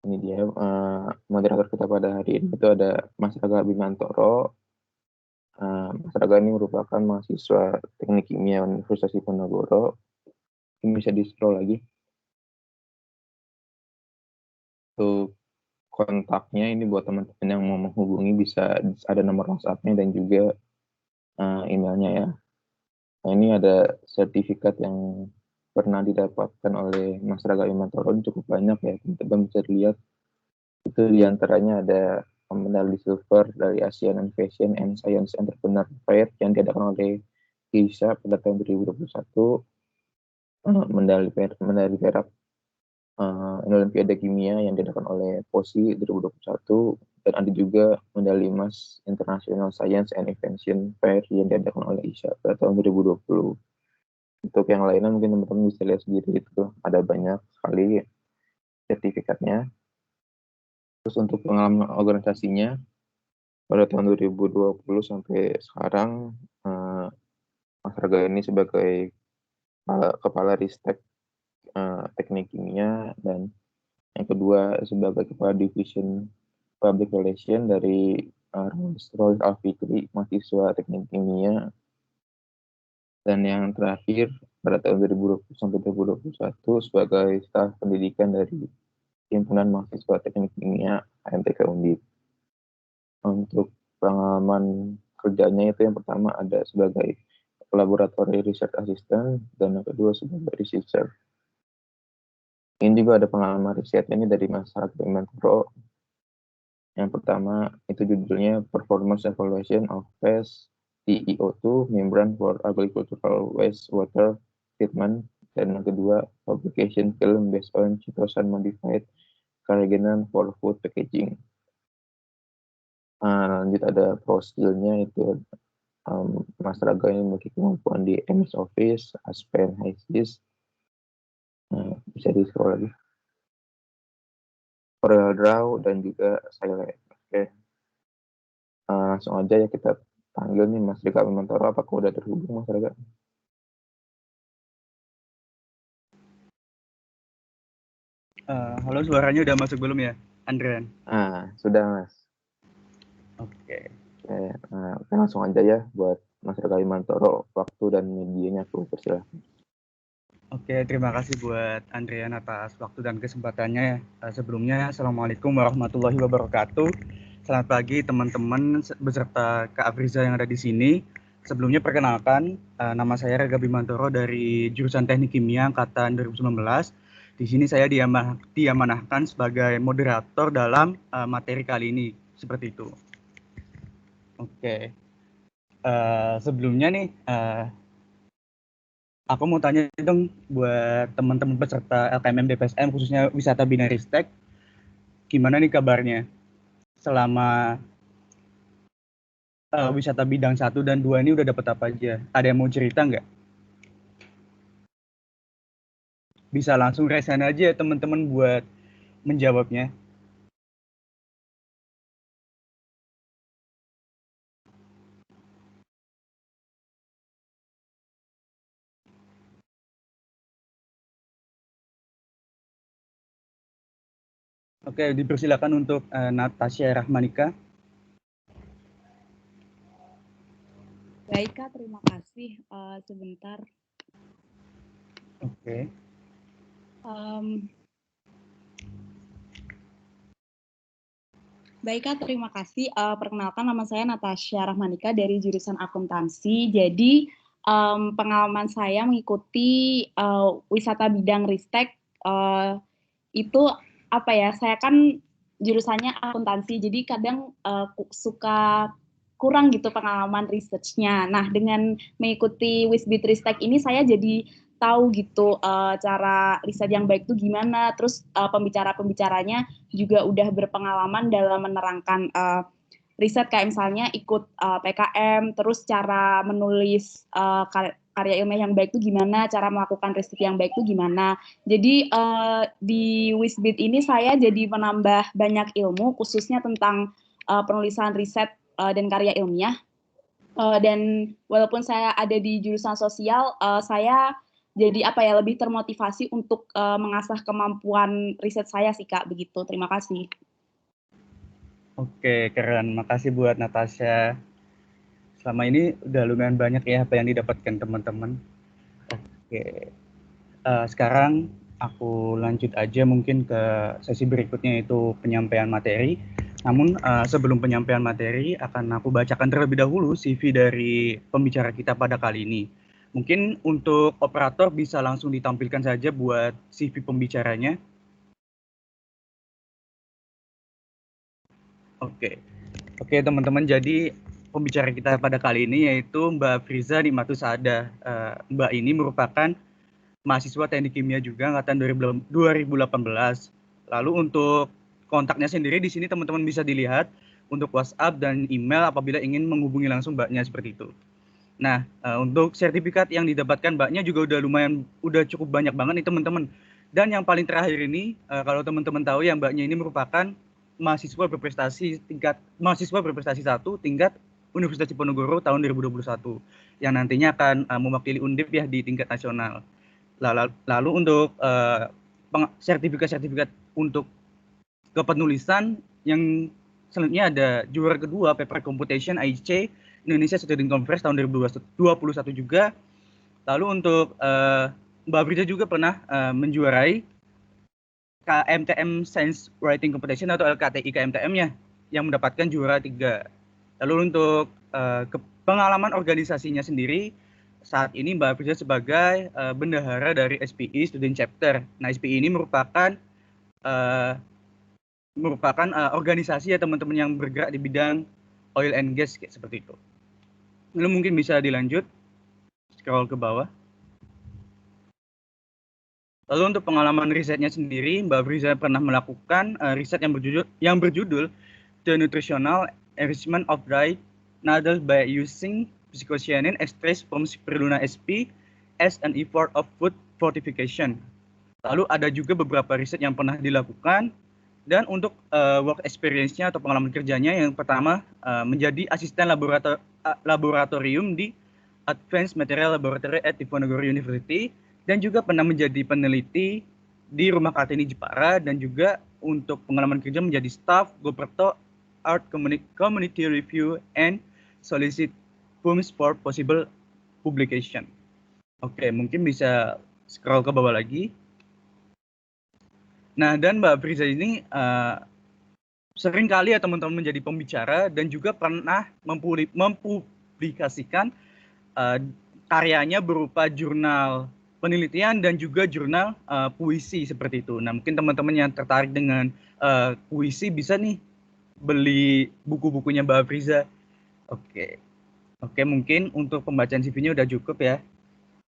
Ini dia moderator kita pada hari ini itu ada Mas Raga Bimantoro. Mas Raga ini merupakan mahasiswa Teknik Kimia Universitas Diponegoro. Ini bisa di-scroll lagi. Untuk kontaknya ini buat teman-teman yang mau menghubungi bisa ada nomor WhatsApp-nya dan juga emailnya ya. Nah, ini ada sertifikat yang pernah didapatkan oleh Mas Raga Bimantoro cukup banyak ya, teman-teman bisa lihat. Itu diantaranya ada medali silver dari Asian Innovation and Science Entrepreneur Fair yang diadakan oleh KISA pada tahun 2021, medali perak Olimpiade Kimia yang diadakan oleh POSI 2021, dan ada juga medali emas International Science and Invention Fair yang diadakan oleh ISA pada tahun 2020. Untuk yang lainnya mungkin teman-teman bisa lihat sendiri, itu ada banyak sekali sertifikatnya. Terus untuk pengalaman organisasinya, pada tahun 2020 sampai sekarang, Mas Raga ini sebagai kepala Ristek Teknik Kimia, dan yang kedua sebagai kepala Division Public Relation dari Roy Alfikri, mahasiswa Teknik Kimia, dan yang terakhir pada tahun 2020 sampai 2021 sebagai staf pendidikan dari Himpunan Mahasiswa Teknik Kimia HMTK Undip. Untuk pengalaman kerjanya itu yang pertama ada sebagai Laboratory Research Assistant dan yang kedua sebagai researcher. Ini juga ada pengalaman risetnya ini dari masyarakat Bimantoro. Yang pertama itu judulnya Performance Evaluation of Phase TiO2 Membrane for Agricultural Wastewater Treatment, dan yang kedua Publication Film Based on Chitosan Modified Carrageenan for Food Packaging. Lanjut ada pro-skill-nya itu Mas Raga ini memiliki kemampuan di MS Office, Aspen, HiSys. Bisa di-scroll lagi. Corel Draw dan juga Silent. Oke. Langsung aja ya kita panggil nih Mas Raga Bimantoro. Apakah udah terhubung Mas Raga? Halo, suaranya udah masuk belum ya, Andrian? Sudah Mas. Oke. Oke, langsung aja ya buat Mas Raga Bimantoro. Waktu dan medianya aku persilahkan. Oke, terima kasih buat Andrian atas waktu dan kesempatannya. Sebelumnya, Assalamualaikum warahmatullahi wabarakatuh. Selamat pagi teman-teman beserta Kak Afriza yang ada di sini. Sebelumnya perkenalkan, nama saya Raga Bimantoro dari jurusan Teknik Kimia angkatan 2019. Di sini saya diamanahkan sebagai moderator dalam materi kali ini, seperti itu. Oke. Sebelumnya nih, aku mau tanya dong buat teman-teman peserta LKMM DPSM khususnya Wisata Bina Ristek, gimana nih kabarnya selama wisata bidang 1 dan 2 ini udah dapat apa aja? Ada yang mau cerita nggak? Bisa langsung raise hand aja teman-teman buat menjawabnya. Oke, dipersilakan untuk Natasha Rahmanika. Baik Kak, terima kasih. Sebentar. Oke. Baik Kak, terima kasih. Perkenalkan, nama saya Natasha Rahmanika dari jurusan akuntansi. Jadi pengalaman saya mengikuti wisata bidang Ristek itu apa ya? Saya kan jurusannya akuntansi, jadi kadang suka kurang gitu pengalaman research-nya. Nah, dengan mengikuti Wisbid Ristek ini saya jadi tahu gitu cara riset yang baik itu gimana, terus pembicara-pembicaranya juga udah berpengalaman dalam menerangkan riset, kayak misalnya ikut PKM, terus cara menulis karya ilmiah yang baik itu gimana, cara melakukan riset yang baik itu gimana. Jadi di Wisbid ini saya jadi menambah banyak ilmu, khususnya tentang penulisan riset dan karya ilmiah. Dan walaupun saya ada di jurusan sosial, saya jadi apa ya, lebih termotivasi untuk mengasah kemampuan riset saya sih Kak, begitu. Terima kasih. Oke, keren. Makasih buat Natasha. Selama ini udah lumayan banyak ya apa yang didapatkan teman-teman. Oke, sekarang aku lanjut aja mungkin ke sesi berikutnya, yaitu penyampaian materi. Namun sebelum penyampaian materi akan aku bacakan terlebih dahulu CV dari pembicara kita pada kali ini. Mungkin untuk operator bisa langsung ditampilkan saja buat CV pembicaranya. Oke teman-teman, jadi pembicara kita pada kali ini yaitu Mbak Friza Nikmatusada. Mbak ini merupakan mahasiswa teknik kimia juga angkatan 2018. Lalu untuk kontaknya sendiri di sini teman-teman bisa dilihat untuk WhatsApp dan email apabila ingin menghubungi langsung Mbaknya seperti itu. Nah, untuk sertifikat yang didapatkan Mbaknya juga udah cukup banyak banget nih teman-teman. Dan yang paling terakhir ini, kalau teman-teman tahu ya, Mbaknya ini merupakan mahasiswa berprestasi 1 tingkat Universitas Diponegoro tahun 2021 yang nantinya akan mewakili Undip ya di tingkat nasional. Lalu untuk sertifikat untuk kepenulisan yang selanjutnya ada juara kedua paper computation IC Indonesia Student Conference tahun 2021 juga. Lalu untuk Mbak Brida juga pernah menjuarai KMTM Science Writing Competition atau LKTI KMTM-nya yang mendapatkan juara 3. Lalu untuk pengalaman organisasinya sendiri, saat ini Mbak Brida sebagai bendahara dari SPI Student Chapter. Nah, SPI ini merupakan organisasi ya teman-teman yang bergerak di bidang oil and gas kayak seperti itu. Lalu mungkin bisa dilanjut, scroll ke bawah. Lalu untuk pengalaman risetnya sendiri, Mbak Friza pernah melakukan riset yang berjudul The Nutritional Enrichment of Dry Noodles by Using Phycocyanin Extract from Spirulina sp as an effort of food fortification. Lalu ada juga beberapa riset yang pernah dilakukan, dan untuk work experience-nya atau pengalaman kerjanya yang pertama menjadi asisten laboratorium di Advanced Material Laboratory at Diponegoro University, dan juga pernah menjadi peneliti di Rumah Kartini Jepara, dan juga untuk pengalaman kerja menjadi staff Goperto Art Community Review and solicit funds for possible publication. Oke, mungkin bisa scroll ke bawah lagi. Nah, dan Mbak Friza ini sering kali ya teman-teman menjadi pembicara dan juga pernah mempublikasikan karyanya berupa jurnal penelitian dan juga jurnal puisi seperti itu. Nah, mungkin teman-teman yang tertarik dengan puisi bisa nih beli buku-bukunya Mbak Friza. Oke, mungkin untuk pembacaan CV-nya udah cukup ya.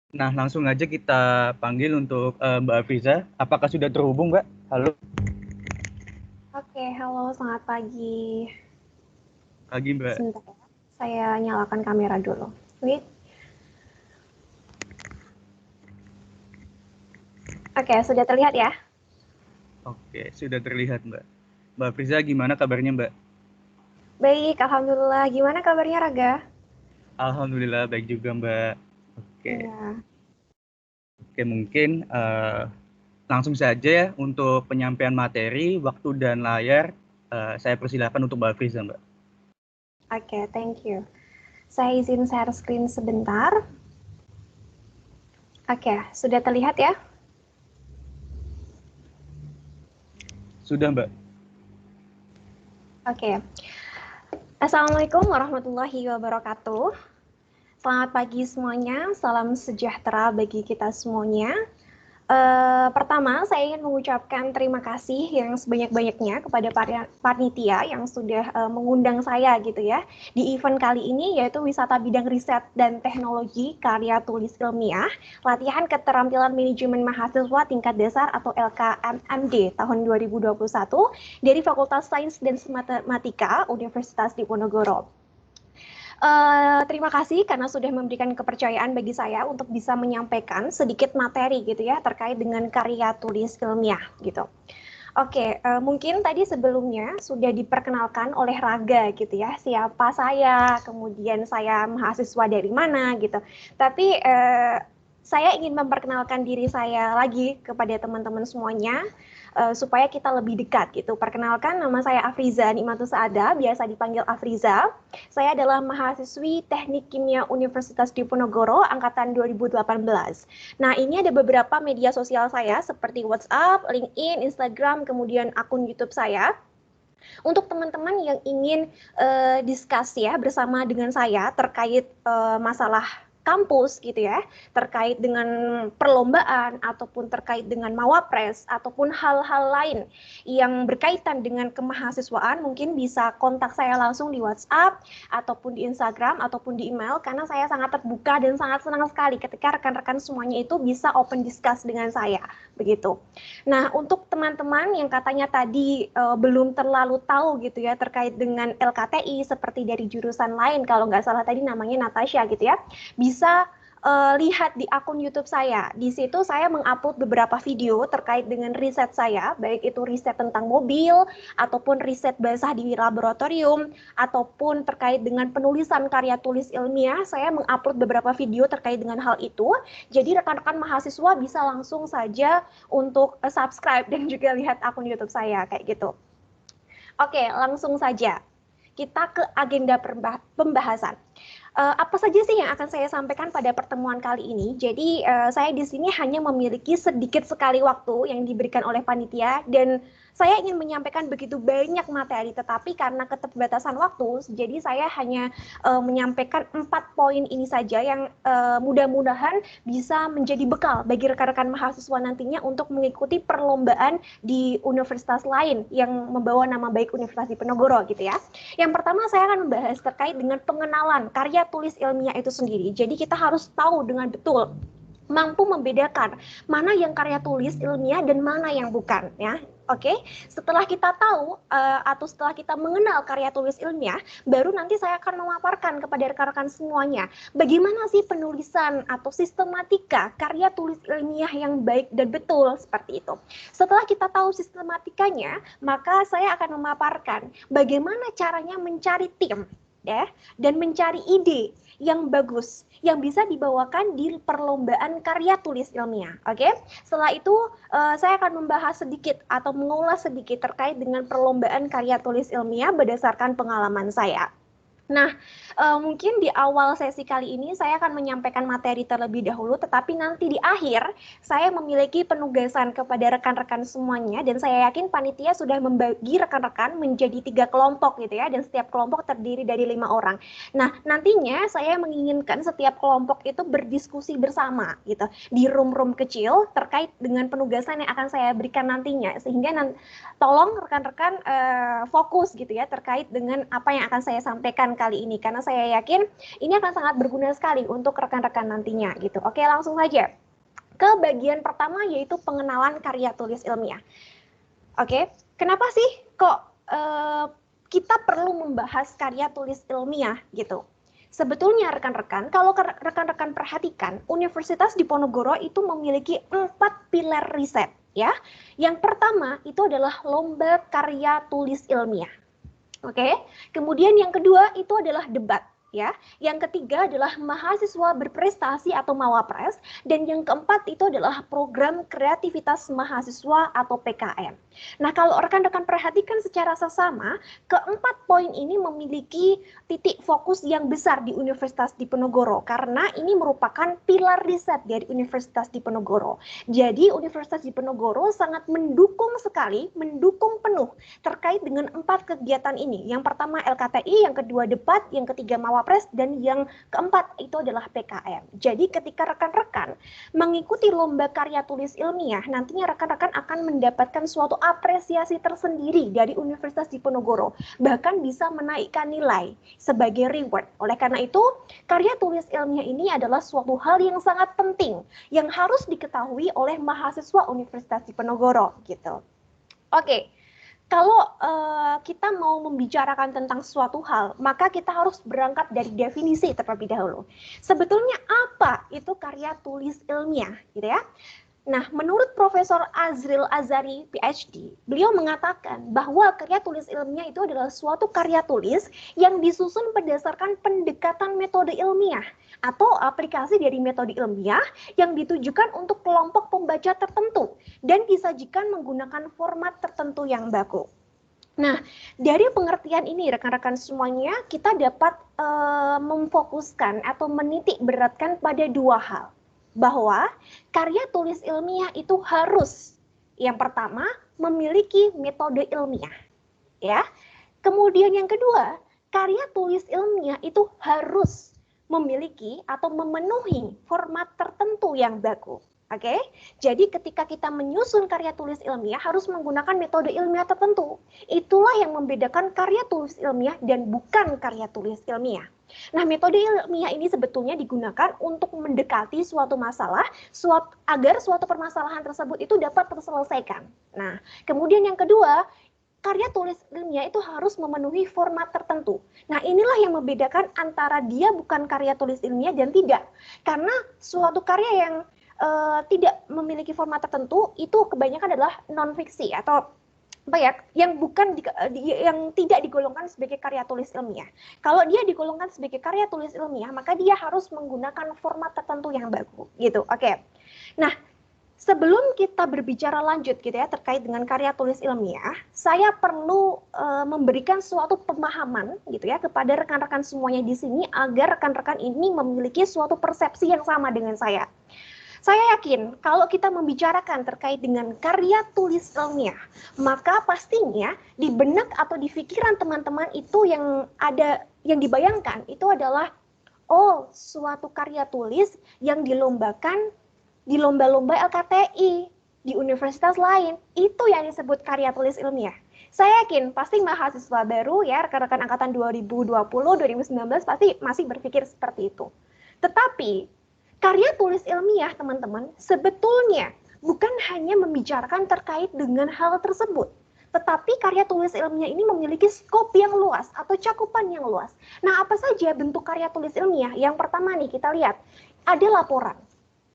Nah, langsung aja kita panggil untuk Mbak Friza. Apakah sudah terhubung, Mbak? Halo. Oke, halo, selamat pagi. Pagi, Mbak. Sebentar ya, saya nyalakan kamera dulu. Wait. Oke, sudah terlihat ya? Oke, sudah terlihat, Mbak. Mbak Friza, gimana kabarnya, Mbak? Baik, alhamdulillah. Gimana kabarnya, Raga? Alhamdulillah, baik juga, Mbak. Oke. Ya. Oke, mungkin langsung saja ya untuk penyampaian materi, waktu dan layar. Saya persilakan untuk Mbak Friza, Mbak. Oke, thank you. Saya izin share screen sebentar. Oke, sudah terlihat ya? Sudah, Mbak. Oke. Assalamualaikum warahmatullahi wabarakatuh. Selamat pagi semuanya, salam sejahtera bagi kita semuanya. Pertama, saya ingin mengucapkan terima kasih yang sebanyak-banyaknya kepada panitia yang sudah mengundang saya gitu ya di event kali ini, yaitu Wisata Bidang Riset dan Teknologi Karya Tulis Ilmiah Latihan Keterampilan Manajemen Mahasiswa Tingkat Dasar atau LKMMD tahun 2021 dari Fakultas Sains dan Matematika Universitas Diponegoro. Terima kasih karena sudah memberikan kepercayaan bagi saya untuk bisa menyampaikan sedikit materi gitu ya terkait dengan karya tulis ilmiah gitu. Oke, mungkin tadi sebelumnya sudah diperkenalkan oleh Raga gitu ya, siapa saya, kemudian saya mahasiswa dari mana gitu. Tapi saya ingin memperkenalkan diri saya lagi kepada teman-teman semuanya, supaya kita lebih dekat gitu. Perkenalkan, nama saya Afriza Nikmatus Saada, biasa dipanggil Afriza. Saya adalah mahasiswi Teknik Kimia Universitas Diponegoro angkatan 2018. Nah, ini ada beberapa media sosial saya seperti WhatsApp, LinkedIn, Instagram, kemudian akun YouTube saya. Untuk teman-teman yang ingin discuss ya bersama dengan saya terkait masalah kampus gitu ya, terkait dengan perlombaan ataupun terkait dengan mawapres ataupun hal-hal lain yang berkaitan dengan kemahasiswaan, mungkin bisa kontak saya langsung di WhatsApp ataupun di Instagram ataupun di email, karena saya sangat terbuka dan sangat senang sekali ketika rekan-rekan semuanya itu bisa open discuss dengan saya begitu. Nah, untuk teman-teman yang katanya tadi belum terlalu tahu gitu ya terkait dengan LKTI seperti dari jurusan lain, kalau nggak salah tadi namanya Natasha gitu ya, bisa lihat di akun YouTube saya. Di situ saya mengupload beberapa video terkait dengan riset saya, baik itu riset tentang mobil, ataupun riset basah di laboratorium, ataupun terkait dengan penulisan karya tulis ilmiah. Saya mengupload beberapa video terkait dengan hal itu. Jadi rekan-rekan mahasiswa bisa langsung saja untuk subscribe dan juga lihat akun YouTube saya, kayak gitu. Oke, langsung saja. Kita ke agenda pembahasan. Apa saja sih yang akan saya sampaikan pada pertemuan kali ini? Jadi saya di sini hanya memiliki sedikit sekali waktu yang diberikan oleh panitia dan saya ingin menyampaikan begitu banyak materi, tetapi karena keterbatasan waktu, jadi saya hanya menyampaikan 4 poin ini saja yang mudah-mudahan bisa menjadi bekal bagi rekan-rekan mahasiswa nantinya untuk mengikuti perlombaan di universitas lain yang membawa nama baik Universitas Diponegoro gitu ya. Yang pertama saya akan membahas terkait dengan pengenalan karya tulis ilmiah itu sendiri. Jadi kita harus tahu dengan betul, mampu membedakan mana yang karya tulis ilmiah dan mana yang bukan ya. Oke, setelah kita tahu atau setelah kita mengenal karya tulis ilmiah, baru nanti saya akan memaparkan kepada rekan-rekan semuanya bagaimana sih penulisan atau sistematika karya tulis ilmiah yang baik dan betul seperti itu. Setelah kita tahu sistematikanya, maka saya akan memaparkan bagaimana caranya mencari tim ya dan mencari ide yang bagus yang bisa dibawakan di perlombaan karya tulis ilmiah. Oke, setelah itu saya akan membahas sedikit atau mengulas sedikit terkait dengan perlombaan karya tulis ilmiah berdasarkan pengalaman saya. Nah, mungkin di awal sesi kali ini saya akan menyampaikan materi terlebih dahulu, tetapi nanti di akhir saya memiliki penugasan kepada rekan-rekan semuanya dan saya yakin panitia sudah membagi rekan-rekan menjadi 3 kelompok gitu ya, dan setiap kelompok terdiri dari 5 orang. Nah, nantinya saya menginginkan setiap kelompok itu berdiskusi bersama gitu di room-room kecil terkait dengan penugasan yang akan saya berikan nantinya, sehingga tolong rekan-rekan fokus gitu ya terkait dengan apa yang akan saya sampaikan kali ini, karena saya yakin ini akan sangat berguna sekali untuk rekan-rekan nantinya gitu. Oke, langsung saja ke bagian pertama, yaitu pengenalan karya tulis ilmiah. Oke, kenapa sih kok kita perlu membahas karya tulis ilmiah gitu? Sebetulnya rekan-rekan, kalau rekan-rekan perhatikan, Universitas Diponegoro itu memiliki 4 pilar riset ya. Yang pertama itu adalah lomba karya tulis ilmiah. Oke, kemudian yang kedua itu adalah debat ya. Yang ketiga adalah mahasiswa berprestasi atau mawapres, dan yang keempat itu adalah program kreativitas mahasiswa atau PKM. Nah, kalau rekan-rekan perhatikan secara sesama, keempat poin ini memiliki titik fokus yang besar di Universitas Diponegoro karena ini merupakan pilar riset dari Universitas Diponegoro. Jadi Universitas Diponegoro sangat mendukung sekali, mendukung penuh terkait dengan 4 kegiatan ini. Yang pertama LKTI, yang kedua debat, yang ketiga mawapres, dan yang keempat itu adalah PKM. Jadi ketika rekan-rekan mengikuti lomba karya tulis ilmiah, nantinya rekan-rekan akan mendapatkan suatu apresiasi tersendiri dari Universitas Diponegoro, bahkan bisa menaikkan nilai sebagai reward. Oleh karena itu, karya tulis ilmiah ini adalah suatu hal yang sangat penting yang harus diketahui oleh mahasiswa Universitas Diponegoro gitu. Oke. Kalau kita mau membicarakan tentang suatu hal, maka kita harus berangkat dari definisi terlebih dahulu. Sebetulnya apa itu karya tulis ilmiah, gitu ya? Nah, menurut Profesor Azril Azari, PhD, beliau mengatakan bahwa karya tulis ilmiah itu adalah suatu karya tulis yang disusun berdasarkan pendekatan metode ilmiah atau aplikasi dari metode ilmiah yang ditujukan untuk kelompok pembaca tertentu dan disajikan menggunakan format tertentu yang baku. Nah, dari pengertian ini rekan-rekan semuanya kita dapat memfokuskan atau menitik beratkan pada dua hal. Bahwa karya tulis ilmiah itu harus yang pertama memiliki metode ilmiah, ya. Kemudian yang kedua, karya tulis ilmiah itu harus memiliki atau memenuhi format tertentu yang baku. Oke, jadi ketika kita menyusun karya tulis ilmiah harus menggunakan metode ilmiah tertentu. Itulah yang membedakan karya tulis ilmiah dan bukan karya tulis ilmiah. Nah, metode ilmiah ini sebetulnya digunakan untuk mendekati suatu masalah agar suatu permasalahan tersebut itu dapat terselesaikan. Nah, kemudian yang kedua, karya tulis ilmiah itu harus memenuhi format tertentu. Nah, inilah yang membedakan antara dia bukan karya tulis ilmiah dan tidak. Karena suatu karya yang tidak memiliki format tertentu itu kebanyakan adalah non-fiksi atau apa ya, yang tidak digolongkan sebagai karya tulis ilmiah. Kalau dia digolongkan sebagai karya tulis ilmiah, maka dia harus menggunakan format tertentu yang baku, gitu. Oke. Nah, sebelum kita berbicara lanjut gitu ya terkait dengan karya tulis ilmiah, saya perlu memberikan suatu pemahaman gitu ya kepada rekan-rekan semuanya di sini agar rekan-rekan ini memiliki suatu persepsi yang sama dengan saya. Saya yakin kalau kita membicarakan terkait dengan karya tulis ilmiah, maka pastinya di benak atau di pikiran teman-teman itu yang dibayangkan itu adalah suatu karya tulis yang dilombakan di lomba-lomba LKTI di universitas lain, itu yang disebut karya tulis ilmiah. Saya yakin pasti mahasiswa baru ya, rekan-rekan angkatan 2020, 2019 pasti masih berpikir seperti itu. Tetapi karya tulis ilmiah, teman-teman, sebetulnya bukan hanya membicarakan terkait dengan hal tersebut, tetapi karya tulis ilmiah ini memiliki skop yang luas atau cakupan yang luas. Nah, apa saja bentuk karya tulis ilmiah? Yang pertama nih, kita lihat, ada laporan.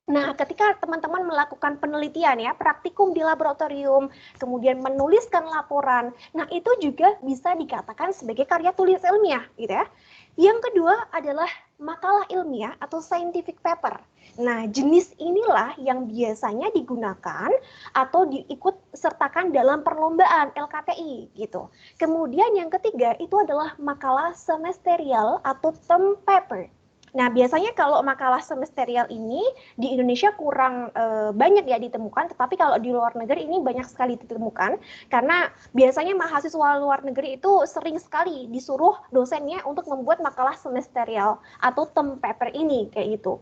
Nah, ketika teman-teman melakukan penelitian ya, praktikum di laboratorium, kemudian menuliskan laporan, nah itu juga bisa dikatakan sebagai karya tulis ilmiah, gitu ya. Yang kedua adalah makalah ilmiah atau scientific paper. Nah, jenis inilah yang biasanya digunakan atau diikut sertakan dalam perlombaan LKTI gitu. Kemudian yang ketiga itu adalah makalah semesterial atau term paper. Nah, biasanya kalau makalah semesterial ini di Indonesia kurang banyak ya ditemukan, tetapi kalau di luar negeri ini banyak sekali ditemukan, karena biasanya mahasiswa luar negeri itu sering sekali disuruh dosennya untuk membuat makalah semesterial atau term paper ini, kayak gitu.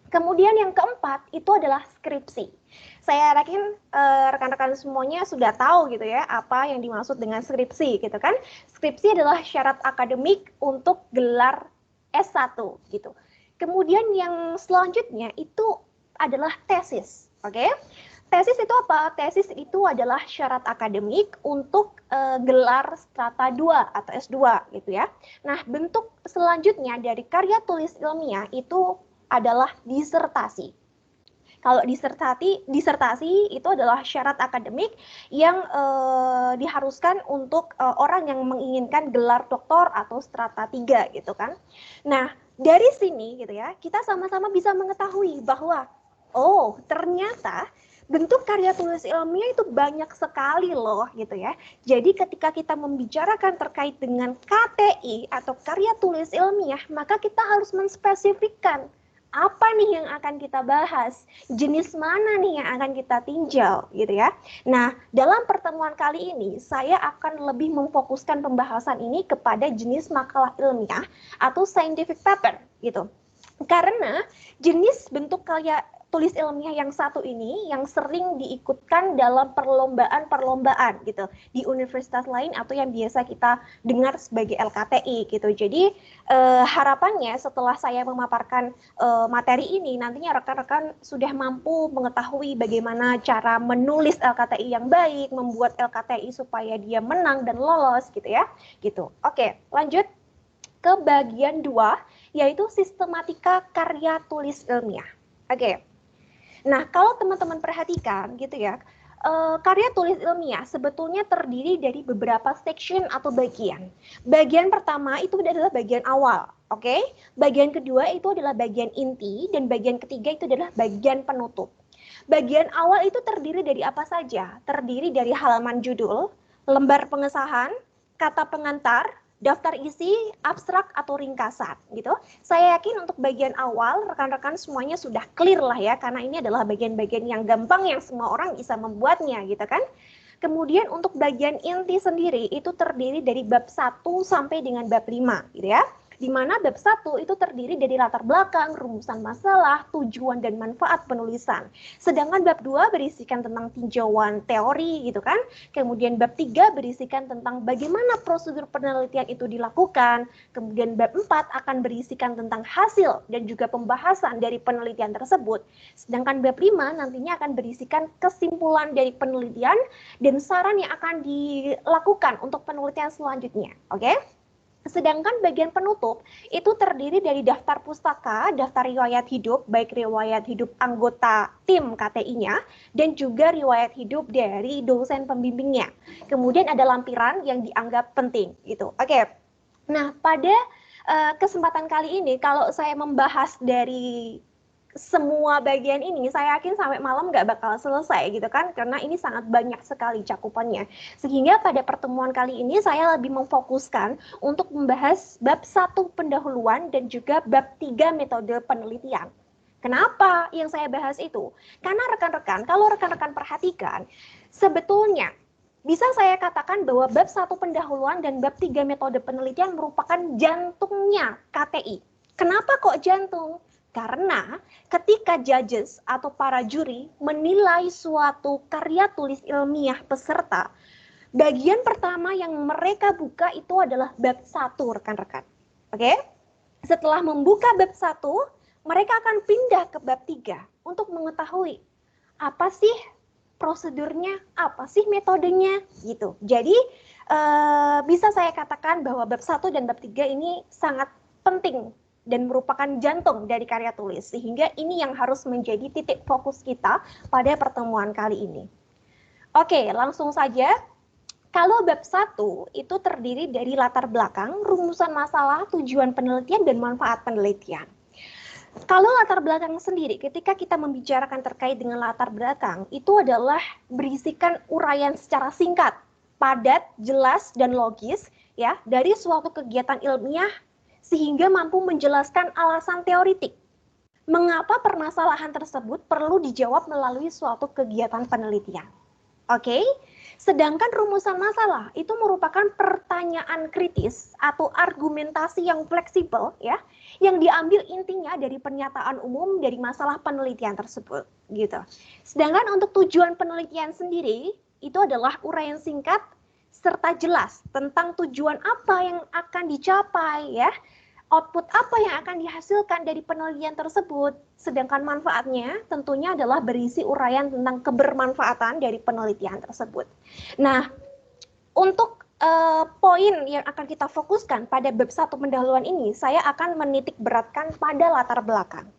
Kemudian yang keempat itu adalah skripsi. Saya yakin rekan-rekan semuanya sudah tahu gitu ya apa yang dimaksud dengan skripsi gitu kan. Skripsi adalah syarat akademik untuk gelar S1 gitu. Kemudian yang selanjutnya itu adalah tesis, oke? Tesis itu apa? Tesis itu adalah syarat akademik untuk gelar strata 2 atau S2 gitu ya. Nah, bentuk selanjutnya dari karya tulis ilmiah itu adalah disertasi. Kalau disertasi itu adalah syarat akademik yang diharuskan untuk orang yang menginginkan gelar doktor atau strata 3 gitu kan. Nah, dari sini gitu ya, kita sama-sama bisa mengetahui bahwa ternyata bentuk karya tulis ilmiah itu banyak sekali loh gitu ya. Jadi ketika kita membicarakan terkait dengan KTI atau karya tulis ilmiah, maka kita harus menspesifikkan apa nih yang akan kita bahas, jenis mana nih yang akan kita tinjau gitu ya. Nah, dalam pertemuan kali ini saya akan lebih memfokuskan pembahasan ini kepada jenis makalah ilmiah atau scientific paper gitu. Karena jenis bentuk karya tulis ilmiah yang satu ini yang sering diikutkan dalam perlombaan gitu di universitas lain atau yang biasa kita dengar sebagai LKTI gitu. Jadi harapannya setelah saya memaparkan materi ini nantinya rekan-rekan sudah mampu mengetahui bagaimana cara menulis LKTI yang baik, membuat LKTI supaya dia menang dan lolos gitu ya. Gitu. Oke, lanjut ke bagian 2 yaitu sistematika karya tulis ilmiah. Oke. Nah, kalau teman-teman perhatikan gitu ya, karya tulis ilmiah sebetulnya terdiri dari beberapa section atau bagian. Bagian pertama itu adalah bagian awal, oke? Bagian kedua itu adalah bagian inti, dan bagian ketiga itu adalah bagian penutup. Bagian awal itu terdiri dari apa saja? Terdiri dari halaman judul, lembar pengesahan, kata pengantar, daftar isi, abstrak atau ringkasan gitu. Saya yakin untuk bagian awal rekan-rekan semuanya sudah clear lah ya, karena ini adalah bagian-bagian yang gampang yang semua orang bisa membuatnya gitu kan. Kemudian untuk bagian inti sendiri itu terdiri dari bab 1 sampai dengan bab 5 gitu ya. Di mana bab 1 itu terdiri dari latar belakang, rumusan masalah, tujuan dan manfaat penulisan. Sedangkan bab 2 berisikan tentang tinjauan teori gitu kan. Kemudian bab 3 berisikan tentang bagaimana prosedur penelitian itu dilakukan. Kemudian bab 4 akan berisikan tentang hasil dan juga pembahasan dari penelitian tersebut. Sedangkan bab 5 nantinya akan berisikan kesimpulan dari penelitian dan saran yang akan dilakukan untuk penelitian selanjutnya. Oke? Sedangkan bagian penutup itu terdiri dari daftar pustaka, daftar riwayat hidup, baik riwayat hidup anggota tim KTI-nya, dan juga riwayat hidup dari dosen pembimbingnya. Kemudian ada lampiran yang dianggap penting, gitu. Oke. Nah, pada kesempatan kali ini, kalau saya membahas dari semua bagian ini, saya yakin sampai malam nggak bakal selesai gitu kan, karena ini sangat banyak sekali cakupannya. Sehingga pada pertemuan kali ini saya lebih memfokuskan untuk membahas bab 1 pendahuluan dan juga bab 3 metode penelitian. Kenapa yang saya bahas itu? Karena rekan-rekan, kalau rekan-rekan perhatikan, sebetulnya bisa saya katakan bahwa bab 1 pendahuluan dan bab 3 metode penelitian merupakan jantungnya KTI. Kenapa kok jantung? Karena ketika judges atau para juri menilai suatu karya tulis ilmiah peserta, bagian pertama yang mereka buka itu adalah bab 1, rekan-rekan. Oke? Setelah membuka bab 1, mereka akan pindah ke bab 3 untuk mengetahui apa sih prosedurnya, apa sih metodenya gitu. Jadi bisa saya katakan bahwa bab 1 dan bab 3 ini sangat penting dan merupakan jantung dari karya tulis, sehingga ini yang harus menjadi titik fokus kita pada pertemuan kali ini. Oke, langsung saja. Kalau bab 1 itu terdiri dari latar belakang, rumusan masalah, tujuan penelitian, dan manfaat penelitian. Kalau latar belakang sendiri, ketika kita membicarakan terkait dengan latar belakang, itu adalah berisikan uraian secara singkat, padat, jelas, dan logis ya dari suatu kegiatan ilmiah, sehingga mampu menjelaskan alasan teoritik mengapa permasalahan tersebut perlu dijawab melalui suatu kegiatan penelitian. Oke? Sedangkan rumusan masalah itu merupakan pertanyaan kritis atau argumentasi yang fleksibel ya, yang diambil intinya dari pernyataan umum dari masalah penelitian tersebut gitu. Sedangkan untuk tujuan penelitian sendiri itu adalah uraian singkat serta jelas tentang tujuan apa yang akan dicapai ya, output apa yang akan dihasilkan dari penelitian tersebut. Sedangkan manfaatnya tentunya adalah berisi uraian tentang kebermanfaatan dari penelitian tersebut. Nah, untuk poin yang akan kita fokuskan pada bab 1 pendahuluan ini, saya akan menitik beratkan pada latar belakang.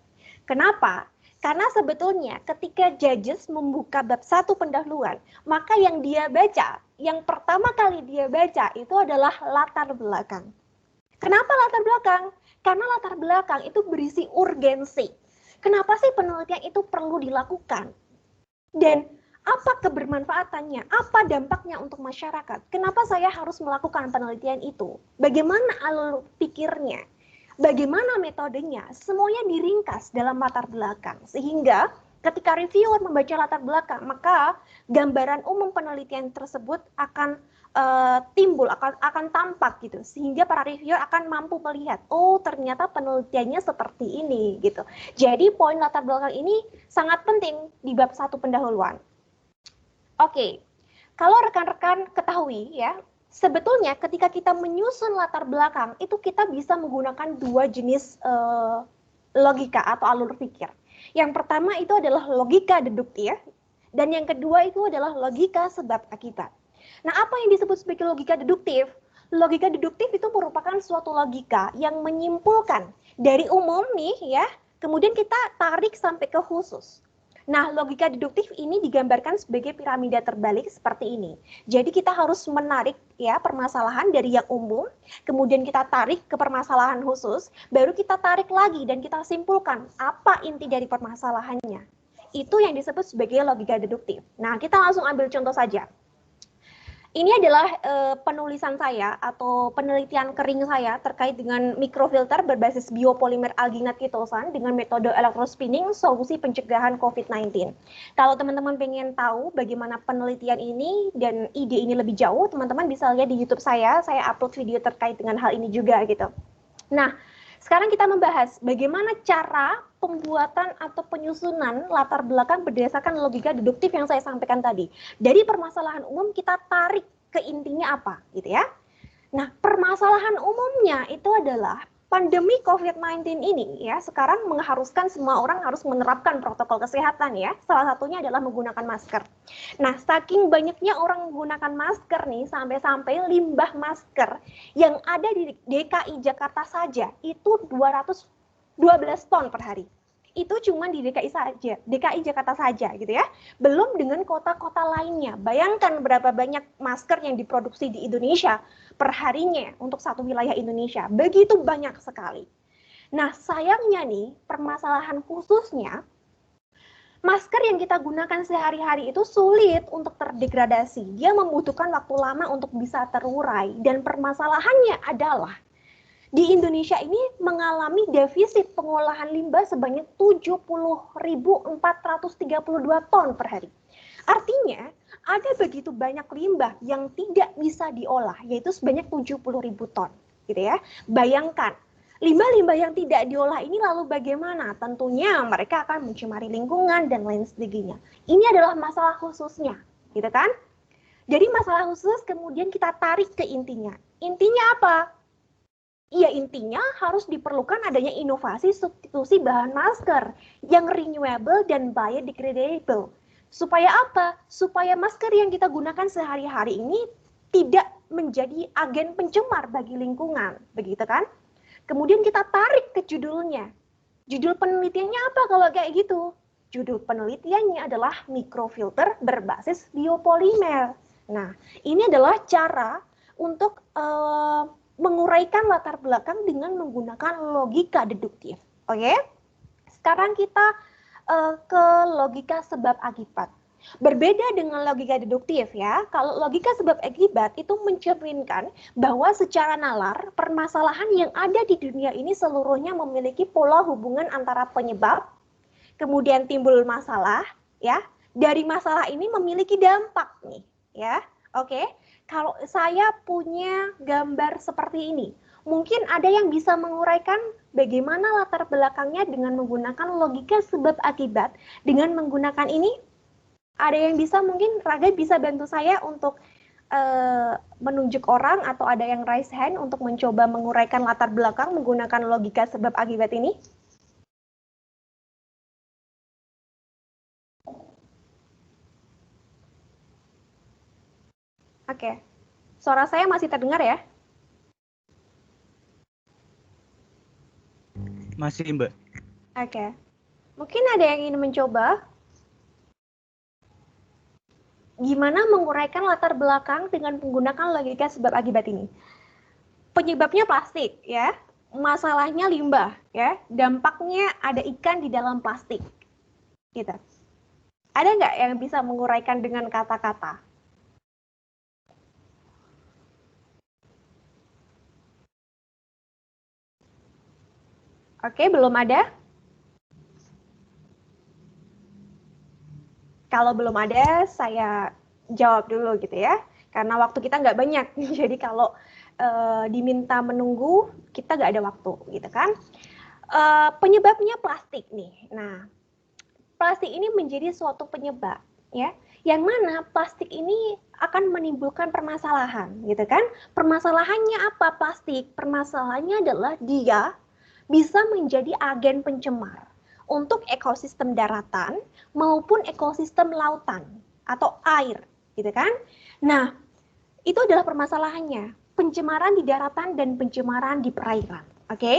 Kenapa? Karena sebetulnya ketika judges membuka bab 1 pendahuluan, maka yang dia baca, yang pertama kali dia baca itu adalah latar belakang. Kenapa latar belakang? Karena latar belakang itu berisi urgensi. Kenapa sih penelitian itu perlu dilakukan? Dan apa kebermanfaatannya? Apa dampaknya untuk masyarakat? Kenapa saya harus melakukan penelitian itu? Bagaimana alur pikirnya? Bagaimana metodenya? Semuanya diringkas dalam latar belakang. Sehingga ketika reviewer membaca latar belakang, maka gambaran umum penelitian tersebut akan timbul, akan tampak gitu, sehingga para reviewer akan mampu melihat, oh ternyata penelitiannya seperti ini gitu. Jadi poin latar belakang ini sangat penting di bab 1 pendahuluan. Oke, kalau rekan-rekan ketahui ya, sebetulnya ketika kita menyusun latar belakang itu kita bisa menggunakan dua jenis logika atau alur pikir. Yang pertama itu adalah logika deduktif, dan yang kedua itu adalah logika sebab akibat. Nah, apa yang disebut sebagai logika deduktif? Logika deduktif itu merupakan suatu logika yang menyimpulkan dari umum nih ya, kemudian kita tarik sampai ke khusus. Nah, logika deduktif ini digambarkan sebagai piramida terbalik seperti ini. Jadi kita harus menarik ya permasalahan dari yang umum, kemudian kita tarik ke permasalahan khusus, baru kita tarik lagi dan kita simpulkan apa inti dari permasalahannya. Itu yang disebut sebagai logika deduktif. Nah, kita langsung ambil contoh saja. Ini adalah penulisan saya atau penelitian kering saya terkait dengan mikrofilter berbasis biopolimer alginat kitosan dengan metode elektrospinning solusi pencegahan COVID-19. Kalau teman-teman pengen tahu bagaimana penelitian ini dan ide ini lebih jauh, teman-teman bisa lihat di YouTube saya upload video terkait dengan hal ini juga gitu. Nah, sekarang kita membahas bagaimana cara pembuatan atau penyusunan latar belakang berdasarkan logika deduktif yang saya sampaikan tadi. Dari permasalahan umum kita tarik ke intinya apa, gitu ya. Nah, permasalahan umumnya itu adalah pandemi COVID-19 ini ya sekarang mengharuskan semua orang harus menerapkan protokol kesehatan ya. Salah satunya adalah menggunakan masker. Nah, saking banyaknya orang menggunakan masker nih sampai-sampai limbah masker yang ada di DKI Jakarta saja itu 212 ton per hari. Itu cuma di DKI Jakarta saja gitu ya. Belum dengan kota-kota lainnya. Bayangkan berapa banyak masker yang diproduksi di Indonesia per harinya untuk satu wilayah Indonesia. Begitu banyak sekali. Nah, sayangnya nih, permasalahan khususnya masker yang kita gunakan sehari-hari itu sulit untuk terdegradasi. Dia membutuhkan waktu lama untuk bisa terurai dan permasalahannya adalah di Indonesia ini mengalami defisit pengolahan limbah sebanyak 70.432 ton per hari. Artinya, ada begitu banyak limbah yang tidak bisa diolah, yaitu sebanyak 70.000 ton. Gitu ya. Bayangkan, limbah-limbah yang tidak diolah ini lalu bagaimana? Tentunya mereka akan mencemari lingkungan dan lain sebagainya. Ini adalah masalah khususnya, gitu kan? Jadi masalah khusus kemudian kita tarik ke intinya. Intinya apa? Ya intinya harus diperlukan adanya inovasi substitusi bahan masker yang renewable dan biodegradable. Supaya apa? Supaya masker yang kita gunakan sehari-hari ini tidak menjadi agen pencemar bagi lingkungan, begitu kan? Kemudian kita tarik ke judulnya. Judul penelitiannya apa kalau kayak gitu? Judul penelitiannya adalah mikrofilter berbasis biopolimer. Nah, ini adalah cara untuk menguraikan latar belakang dengan menggunakan logika deduktif. Oke? Sekarang kita ke logika sebab akibat. Berbeda dengan logika deduktif ya. Kalau logika sebab akibat itu mencerminkan bahwa secara nalar permasalahan yang ada di dunia ini seluruhnya memiliki pola hubungan antara penyebab, kemudian timbul masalah ya. Dari masalah ini memiliki dampak nih ya. Oke? Kalau saya punya gambar seperti ini, mungkin ada yang bisa menguraikan bagaimana latar belakangnya dengan menggunakan logika sebab akibat. Dengan menggunakan ini, ada yang bisa mungkin Raga bisa bantu saya untuk menunjuk orang atau ada yang raise hand untuk mencoba menguraikan latar belakang menggunakan logika sebab akibat ini? Oke, suara saya masih terdengar ya? Masih, Mbak. Oke, mungkin ada yang ingin mencoba gimana menguraikan latar belakang dengan menggunakan logika sebab akibat ini. Penyebabnya plastik ya, masalahnya limbah ya, dampaknya ada ikan di dalam plastik. Gitu. Ada nggak yang bisa menguraikan dengan kata-kata? Oke, belum ada? Kalau belum ada, saya jawab dulu gitu ya. Karena waktu kita nggak banyak, jadi kalau diminta menunggu, kita nggak ada waktu gitu kan. Penyebabnya plastik nih. Nah, plastik ini menjadi suatu penyebab ya. Yang mana plastik ini akan menimbulkan permasalahan gitu kan. Permasalahannya apa plastik? Permasalahannya adalah dia bisa menjadi agen pencemar untuk ekosistem daratan maupun ekosistem lautan atau air, gitu kan? Nah, itu adalah permasalahannya, pencemaran di daratan dan pencemaran di perairan, oke?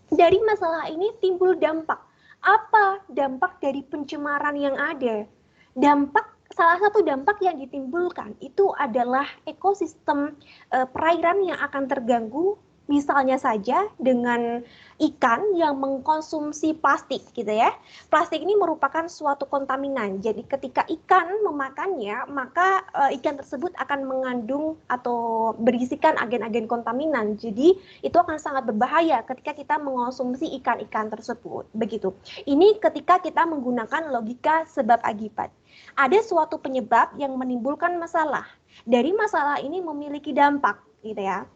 Dari masalah ini timbul dampak. Apa dampak dari pencemaran yang ada? Salah satu dampak yang ditimbulkan itu adalah ekosistem perairan yang akan terganggu, misalnya saja dengan ikan yang mengkonsumsi plastik gitu ya. Plastik ini merupakan suatu kontaminan. Jadi ketika ikan memakannya, maka ikan tersebut akan mengandung atau berisikan agen-agen kontaminan. Jadi itu akan sangat berbahaya ketika kita mengonsumsi ikan-ikan tersebut. Begitu. Ini ketika kita menggunakan logika sebab akibat. Ada suatu penyebab yang menimbulkan masalah. Dari masalah ini memiliki dampak gitu ya.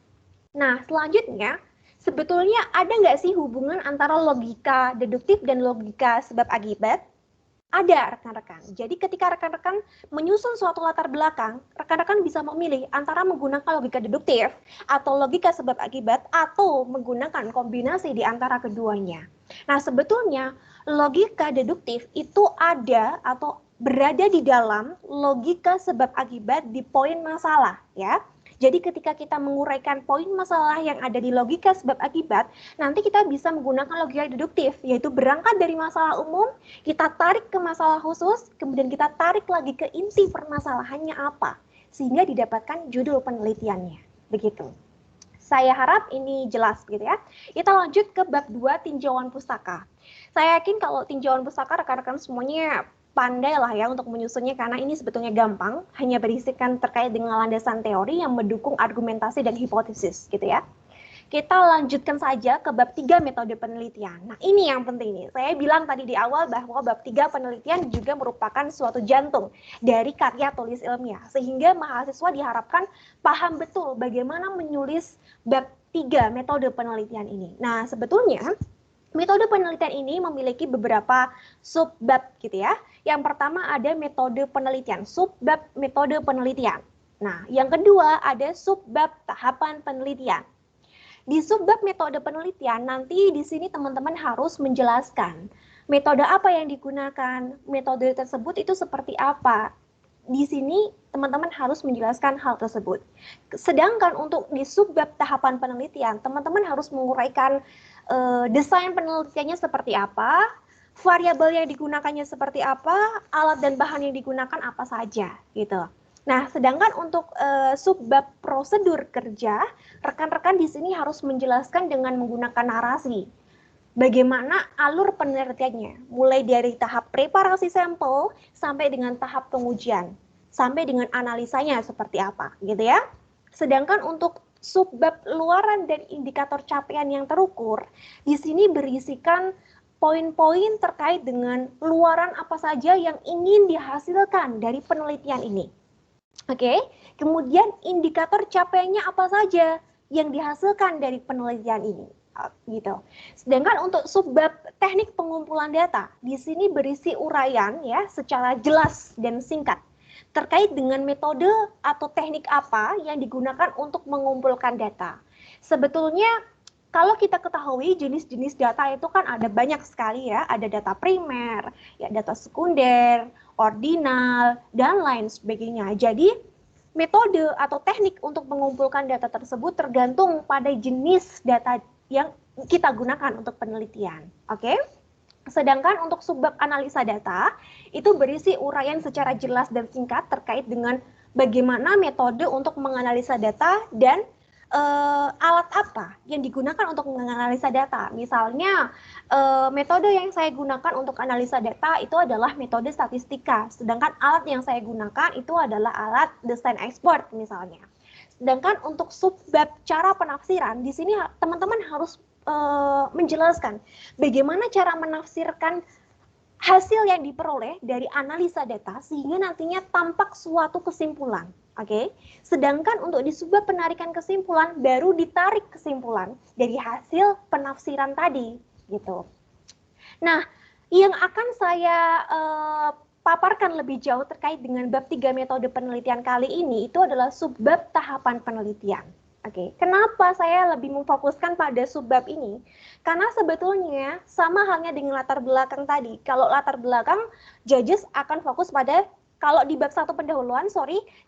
Nah, selanjutnya, sebetulnya ada nggak sih hubungan antara logika deduktif dan logika sebab akibat? Ada, rekan-rekan. Jadi ketika rekan-rekan menyusun suatu latar belakang, rekan-rekan bisa memilih antara menggunakan logika deduktif atau logika sebab akibat atau menggunakan kombinasi di antara keduanya. Nah, sebetulnya logika deduktif itu ada atau berada di dalam logika sebab akibat di poin masalah, ya. Jadi ketika kita menguraikan poin masalah yang ada di logika sebab akibat, nanti kita bisa menggunakan logika deduktif, yaitu berangkat dari masalah umum, kita tarik ke masalah khusus, kemudian kita tarik lagi ke inti permasalahannya apa, sehingga didapatkan judul penelitiannya. Begitu. Saya harap ini jelas gitu ya. Kita lanjut ke bab 2, tinjauan pustaka. Saya yakin kalau tinjauan pustaka rekan-rekan semuanya pandai lah ya untuk menyusunnya karena ini sebetulnya gampang, hanya berisikan terkait dengan landasan teori yang mendukung argumentasi dan hipotesis gitu ya. Kita lanjutkan saja ke bab 3, metode penelitian. Nah, ini yang penting nih. Saya bilang tadi di awal bahwa bab 3 penelitian juga merupakan suatu jantung dari karya tulis ilmiah, sehingga mahasiswa diharapkan paham betul bagaimana menulis bab 3 metode penelitian ini. Nah, sebetulnya metode penelitian ini memiliki beberapa subbab gitu ya. Yang pertama ada metode penelitian, subbab metode penelitian. Nah, yang kedua ada subbab tahapan penelitian. Di subbab metode penelitian nanti di sini teman-teman harus menjelaskan metode apa yang digunakan, metode tersebut itu seperti apa. Di sini teman-teman harus menjelaskan hal tersebut. Sedangkan untuk di subbab tahapan penelitian, teman-teman harus menguraikan desain penelitiannya seperti apa, variabel yang digunakannya seperti apa, alat dan bahan yang digunakan apa saja gitu. Nah, sedangkan untuk subbab prosedur kerja, rekan-rekan di sini harus menjelaskan dengan menggunakan narasi. Bagaimana alur penelitiannya, mulai dari tahap preparasi sampel sampai dengan tahap pengujian, sampai dengan analisanya seperti apa, gitu ya. Sedangkan untuk subbab luaran dan indikator capaian yang terukur, di sini berisikan poin-poin terkait dengan luaran apa saja yang ingin dihasilkan dari penelitian ini. Oke, kemudian indikator capaiannya apa saja yang dihasilkan dari penelitian ini, gitu. Sedangkan untuk subbab teknik pengumpulan data, di sini berisi uraian ya secara jelas dan singkat terkait dengan metode atau teknik apa yang digunakan untuk mengumpulkan data. Sebetulnya kalau kita ketahui jenis-jenis data itu kan ada banyak sekali ya, ada data primer, ya data sekunder, ordinal, dan lain sebagainya. Jadi metode atau teknik untuk mengumpulkan data tersebut tergantung pada jenis data yang kita gunakan untuk penelitian. Oke? Sedangkan untuk subbab analisa data, itu berisi uraian secara jelas dan singkat terkait dengan bagaimana metode untuk menganalisa data dan alat apa yang digunakan untuk menganalisa data. Misalnya, metode yang saya gunakan untuk analisa data itu adalah metode statistika, sedangkan alat yang saya gunakan itu adalah alat desain ekspor misalnya. Sedangkan untuk subbab cara penafsiran, di sini teman-teman harus menjelaskan bagaimana cara menafsirkan hasil yang diperoleh dari analisa data sehingga nantinya tampak suatu kesimpulan. Oke. Sedangkan untuk di subbab penarikan kesimpulan baru ditarik kesimpulan dari hasil penafsiran tadi gitu. Nah, yang akan saya paparkan lebih jauh terkait dengan bab 3 metode penelitian kali ini itu adalah subbab tahapan penelitian. Oke, kenapa saya lebih memfokuskan pada subbab ini? Karena sebetulnya sama halnya dengan latar belakang tadi. Kalau latar belakang, judges akan fokus pada Kalau di bab 1 pendahuluan,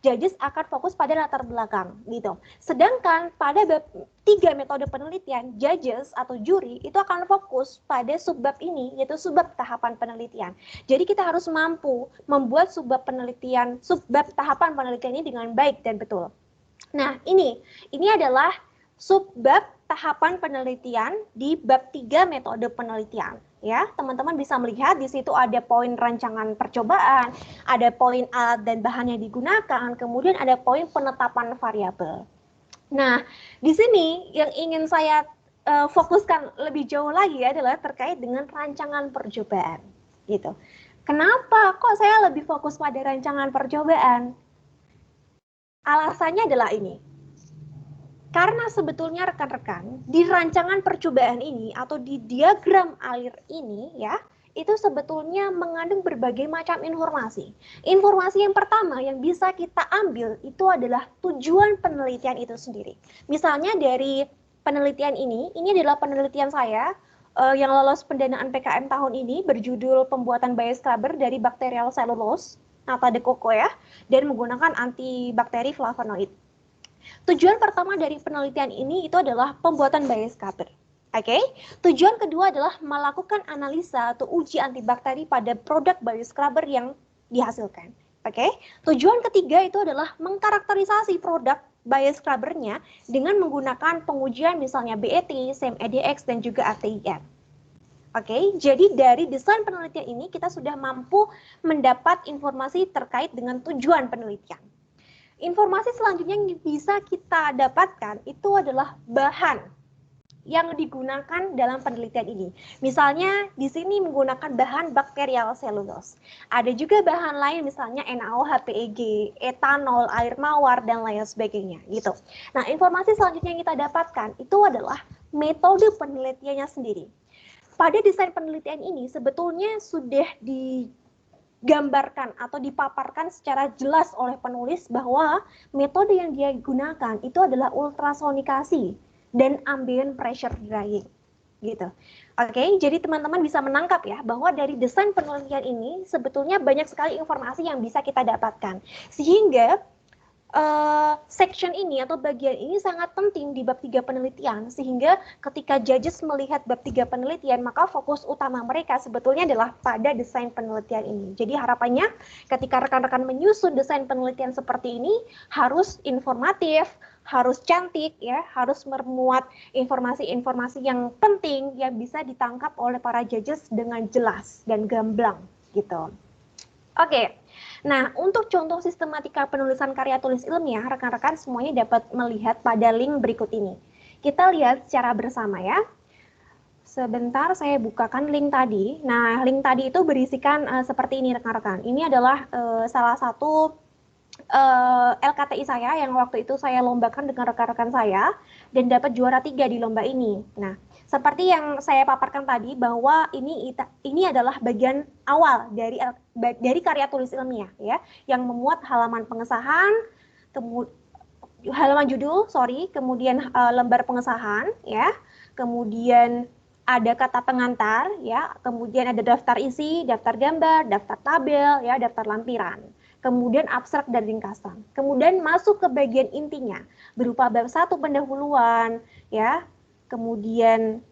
judges akan fokus pada latar belakang gitu. Sedangkan pada bab 3 metode penelitian, judges atau juri itu akan fokus pada subbab ini, yaitu subbab tahapan penelitian. Jadi kita harus mampu membuat subbab tahapan penelitian ini dengan baik dan betul. Nah, ini adalah subbab tahapan penelitian di bab 3 metode penelitian. Ya, teman-teman bisa melihat di situ ada poin rancangan percobaan, ada poin alat dan bahan yang digunakan, kemudian ada poin penetapan variabel. Nah, di sini yang ingin saya fokuskan lebih jauh lagi adalah terkait dengan rancangan percobaan, gitu. Kenapa kok saya lebih fokus pada rancangan percobaan? Alasannya adalah ini. Karena sebetulnya rekan-rekan, di rancangan percobaan ini atau di diagram alir ini ya, itu sebetulnya mengandung berbagai macam informasi. Informasi yang pertama yang bisa kita ambil itu adalah tujuan penelitian itu sendiri. Misalnya dari penelitian ini adalah penelitian saya yang lolos pendanaan PKM tahun ini berjudul pembuatan bioscrubber dari bakterial cellulose, nata de coco ya, dan menggunakan antibakteri flavonoid. Tujuan pertama dari penelitian ini itu adalah pembuatan bioscrubber. Oke. Tujuan kedua adalah melakukan analisa atau uji antibakteri pada produk bioscrubber yang dihasilkan. Oke. Tujuan ketiga itu adalah mengkarakterisasi produk bioscrubbernya dengan menggunakan pengujian misalnya BET, SEM-EDX, dan juga ATIR. Oke, jadi dari desain penelitian ini kita sudah mampu mendapat informasi terkait dengan tujuan penelitian. Informasi selanjutnya yang bisa kita dapatkan itu adalah bahan yang digunakan dalam penelitian ini. Misalnya di sini menggunakan bahan bakterial cellulose. Ada juga bahan lain misalnya NaOH, PEG, etanol, air mawar, dan lain sebagainya gitu. Nah, informasi selanjutnya yang kita dapatkan itu adalah metode penelitiannya sendiri. Pada desain penelitian ini sebetulnya sudah digambarkan atau dipaparkan secara jelas oleh penulis bahwa metode yang dia gunakan itu adalah ultrasonikasi dan ambient pressure drying gitu. Oke, jadi teman-teman bisa menangkap ya bahwa dari desain penelitian ini sebetulnya banyak sekali informasi yang bisa kita dapatkan. Sehingga section ini atau bagian ini sangat penting di bab 3 penelitian, sehingga ketika judges melihat bab 3 penelitian, maka fokus utama mereka sebetulnya adalah pada desain penelitian ini. Jadi harapannya ketika rekan-rekan menyusun desain penelitian seperti ini harus informatif, harus cantik ya, harus memuat informasi-informasi yang penting yang bisa ditangkap oleh para judges dengan jelas dan gamblang gitu. Oke. Nah, untuk contoh sistematika penulisan karya tulis ilmiah, rekan-rekan semuanya dapat melihat pada link berikut ini. Kita lihat secara bersama ya. Sebentar saya bukakan link tadi. Nah, link tadi itu berisikan seperti ini rekan-rekan. Ini adalah salah satu LKTI saya yang waktu itu saya lombakan dengan rekan-rekan saya dan dapat juara 3 di lomba ini. Nah, seperti yang saya paparkan tadi bahwa ini adalah bagian awal dari karya tulis ilmiah ya, yang memuat halaman pengesahan, halaman judul, kemudian lembar pengesahan ya, kemudian ada kata pengantar ya, kemudian ada daftar isi, daftar gambar, daftar tabel ya, daftar lampiran. Kemudian abstrak dan ringkasan. Kemudian masuk ke bagian intinya berupa bab 1 pendahuluan ya. Kemudian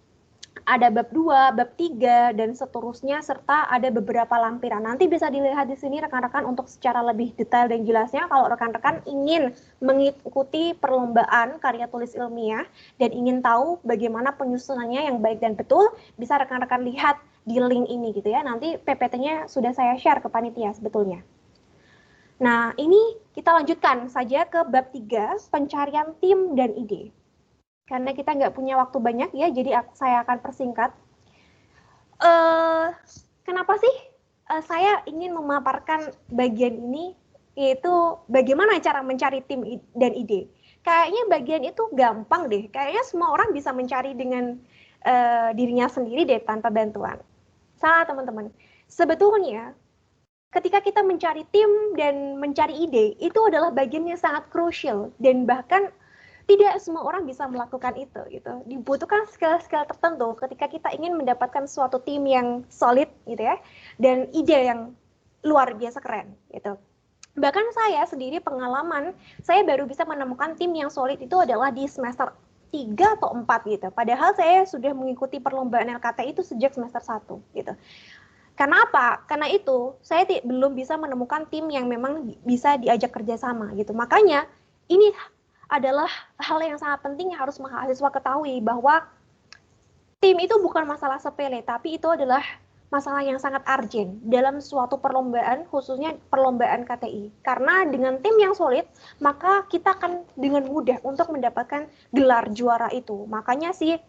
ada bab 2, bab 3 dan seterusnya serta ada beberapa lampiran. Nanti bisa dilihat di sini rekan-rekan untuk secara lebih detail dan jelasnya kalau rekan-rekan ingin mengikuti perlombaan karya tulis ilmiah dan ingin tahu bagaimana penyusunannya yang baik dan betul, bisa rekan-rekan lihat di link ini gitu ya. Nanti PPT-nya sudah saya share ke panitia sebetulnya. Nah, ini kita lanjutkan saja ke bab 3, pencarian tim dan ide. Karena kita nggak punya waktu banyak ya, jadi saya akan persingkat. Kenapa sih saya ingin memaparkan bagian ini, yaitu bagaimana cara mencari tim dan ide. Kayaknya bagian itu gampang deh, kayaknya semua orang bisa mencari dengan dirinya sendiri deh tanpa bantuan. Salah teman-teman, sebetulnya ketika kita mencari tim dan mencari ide, itu adalah bagian yang sangat krusial dan bahkan tidak semua orang bisa melakukan itu gitu. Dibutuhkan skill-skill tertentu ketika kita ingin mendapatkan suatu tim yang solid gitu ya, dan ide yang luar biasa keren gitu. Bahkan saya sendiri pengalaman, saya baru bisa menemukan tim yang solid itu adalah di semester 3 atau 4 gitu. Padahal saya sudah mengikuti perlombaan LKTI itu sejak semester 1 gitu. Karena apa? Karena itu saya belum bisa menemukan tim yang memang bisa diajak kerjasama gitu. Makanya ini adalah hal yang sangat penting yang harus mahasiswa ketahui, bahwa tim itu bukan masalah sepele, tapi itu adalah masalah yang sangat urgent dalam suatu perlombaan, khususnya perlombaan KTI. Karena dengan tim yang solid, maka kita akan dengan mudah untuk mendapatkan gelar juara itu. Makanya sih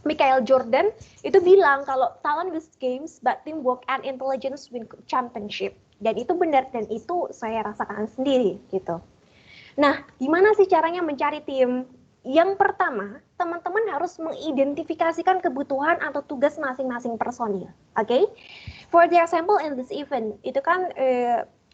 Michael Jordan itu bilang kalau talent wins games, but teamwork and intelligence win championship. Dan itu benar, dan itu saya rasakan sendiri gitu. Nah, gimana sih caranya mencari tim? Yang pertama, teman-teman harus mengidentifikasikan kebutuhan atau tugas masing-masing personil. Okay? For the example in this event, itu kan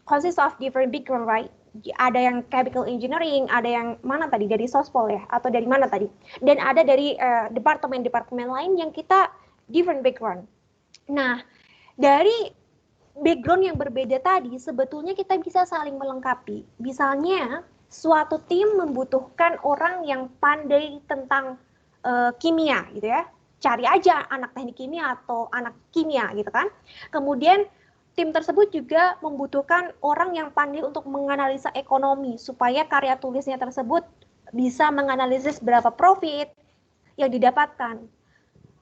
consists of different background, right? Ada yang chemical engineering, ada yang mana tadi dari sospol ya, atau dari mana tadi? Dan ada dari departemen-departemen lain yang kita different background. Nah, dari background yang berbeda tadi, sebetulnya kita bisa saling melengkapi. Misalnya, suatu tim membutuhkan orang yang pandai tentang kimia gitu ya. Cari aja anak teknik kimia atau anak kimia gitu kan. Kemudian tim tersebut juga membutuhkan orang yang pandai untuk menganalisa ekonomi supaya karya tulisnya tersebut bisa menganalisis berapa profit yang didapatkan.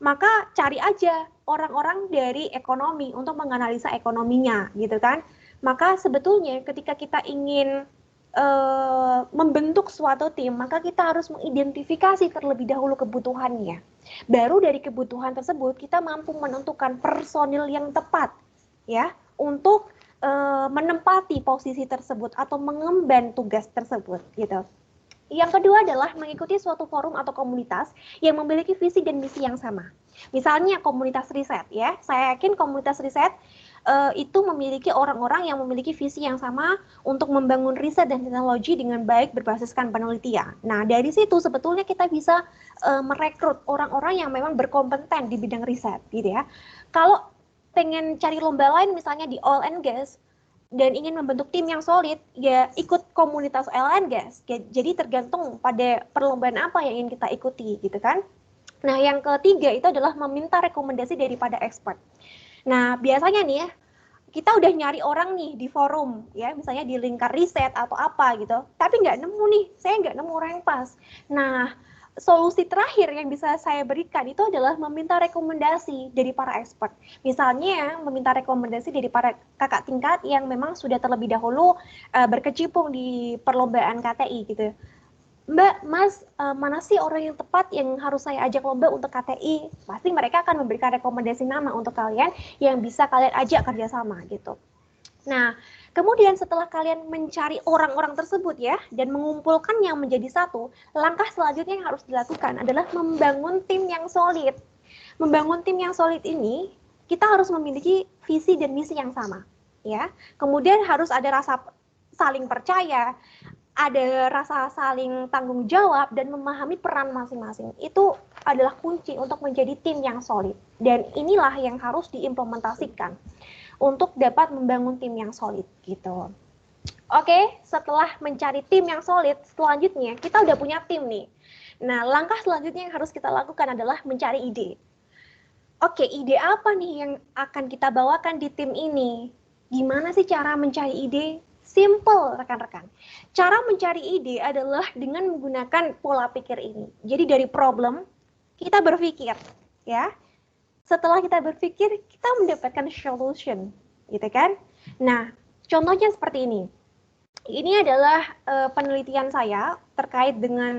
Maka cari aja orang-orang dari ekonomi untuk menganalisa ekonominya gitu kan. Maka sebetulnya ketika kita ingin membentuk suatu tim, maka kita harus mengidentifikasi terlebih dahulu kebutuhannya. Baru dari kebutuhan tersebut kita mampu menentukan personil yang tepat ya untuk menempati posisi tersebut atau mengemban tugas tersebut gitu. Yang kedua adalah mengikuti suatu forum atau komunitas yang memiliki visi dan misi yang sama. Misalnya komunitas riset ya, saya yakin komunitas riset itu memiliki orang-orang yang memiliki visi yang sama untuk membangun riset dan teknologi dengan baik berbasiskan penelitian. Nah, dari situ sebetulnya kita bisa merekrut orang-orang yang memang berkompeten di bidang riset, gitu ya. Kalau pengen cari lomba lain, misalnya di oil and gas, dan ingin membentuk tim yang solid, ya ikut komunitas oil and gas. Jadi tergantung pada perlombaan apa yang ingin kita ikuti, gitu kan. Nah, yang ketiga itu adalah meminta rekomendasi daripada expert. Nah, biasanya nih ya, kita udah nyari orang nih di forum, ya, misalnya di lingkar riset atau apa gitu, tapi nggak nemu nih, saya nggak nemu orang yang pas. Nah, solusi terakhir yang bisa saya berikan itu adalah meminta rekomendasi dari para expert. Misalnya, meminta rekomendasi dari para kakak tingkat yang memang sudah terlebih dahulu berkecimpung di perlombaan KTI gitu. Mbak, Mas, mana sih orang yang tepat yang harus saya ajak lomba untuk KTI? Pasti mereka akan memberikan rekomendasi nama untuk kalian yang bisa kalian ajak kerjasama gitu. Nah, kemudian setelah kalian mencari orang-orang tersebut ya, dan mengumpulkannya menjadi satu, langkah selanjutnya yang harus dilakukan adalah membangun tim yang solid. Membangun tim yang solid ini, kita harus memiliki visi dan misi yang sama. Ya, kemudian harus ada rasa saling percaya, ada rasa saling tanggung jawab dan memahami peran masing-masing. Itu adalah kunci untuk menjadi tim yang solid. Dan inilah yang harus diimplementasikan untuk dapat membangun tim yang solid gitu. Oke, setelah mencari tim yang solid, selanjutnya kita udah punya tim nih. Nah, langkah selanjutnya yang harus kita lakukan adalah mencari ide. Oke, ide apa nih yang akan kita bawakan di tim ini? Gimana sih cara mencari ide? Simple, rekan-rekan. Cara mencari ide adalah dengan menggunakan pola pikir ini. Jadi dari problem, kita berpikir, ya. Setelah kita berpikir, kita mendapatkan solution, gitu kan? Nah, contohnya seperti ini. Ini adalah penelitian saya terkait dengan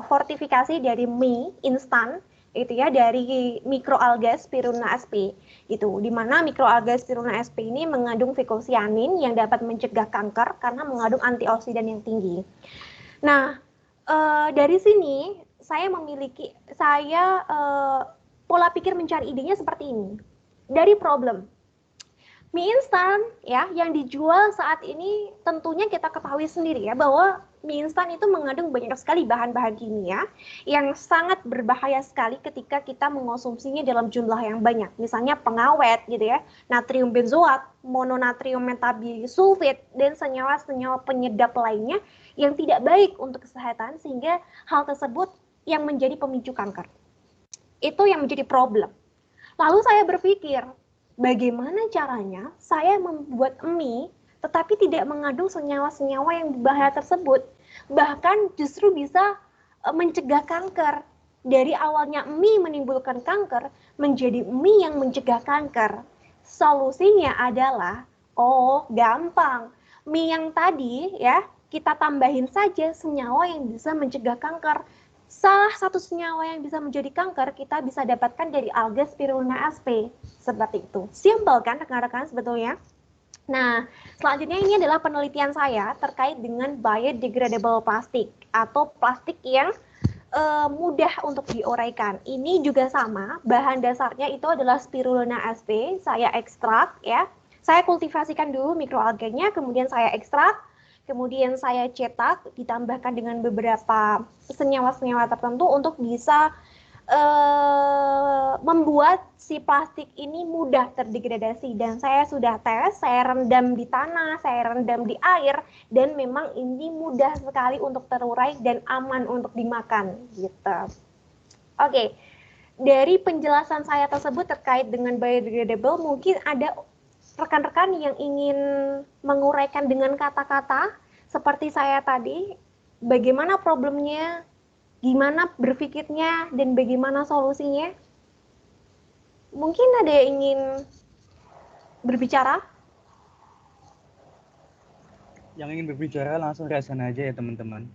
fortifikasi dari mie instan, itu ya, dari mikroalga Spirulina sp gitu, di mana mikroalga Spirulina sp ini mengandung vicosianin yang dapat mencegah kanker karena mengandung antioksidan yang tinggi. Nah, dari sini saya pola pikir mencari idenya seperti ini. Dari problem, mie instan ya yang dijual saat ini tentunya kita ketahui sendiri ya bahwa Mie instan itu mengandung banyak sekali bahan-bahan kimia yang sangat berbahaya sekali ketika kita mengonsumsinya dalam jumlah yang banyak. Misalnya pengawet gitu ya, natrium benzoat, mononatrium metabisulfit, dan senyawa-senyawa penyedap lainnya yang tidak baik untuk kesehatan, sehingga hal tersebut yang menjadi pemicu kanker. Itu yang menjadi problem. Lalu saya berpikir, bagaimana caranya saya membuat mie tetapi tidak mengandung senyawa-senyawa yang berbahaya tersebut, bahkan justru bisa mencegah kanker. Dari awalnya mie menimbulkan kanker menjadi mie yang mencegah kanker. Solusinya adalah, gampang. Mie yang tadi ya, kita tambahin saja senyawa yang bisa mencegah kanker. Salah satu senyawa yang bisa menjadi kanker kita bisa dapatkan dari alga Spirulina sp. Seperti itu. Simpel kan rekan-rekan sebetulnya? Nah, selanjutnya ini adalah penelitian saya terkait dengan biodegradable plastik atau plastik yang mudah untuk diuraikan. Ini juga sama, bahan dasarnya itu adalah Spirulina sp, saya ekstrak ya. Saya kultivasikan dulu mikroalganya, kemudian saya ekstrak, kemudian saya cetak, ditambahkan dengan beberapa senyawa-senyawa tertentu untuk bisa membuat si plastik ini mudah terdegradasi. Dan saya sudah tes, saya rendam di tanah, saya rendam di air, dan memang ini mudah sekali untuk terurai dan aman untuk dimakan gitu. Oke, dari penjelasan saya tersebut terkait dengan biodegradable, mungkin ada rekan-rekan yang ingin menguraikan dengan kata-kata seperti saya tadi, bagaimana problemnya, gimana berpikirnya, dan bagaimana solusinya. Mungkin ada yang ingin berbicara? Yang ingin berbicara langsung rasain aja ya teman-teman.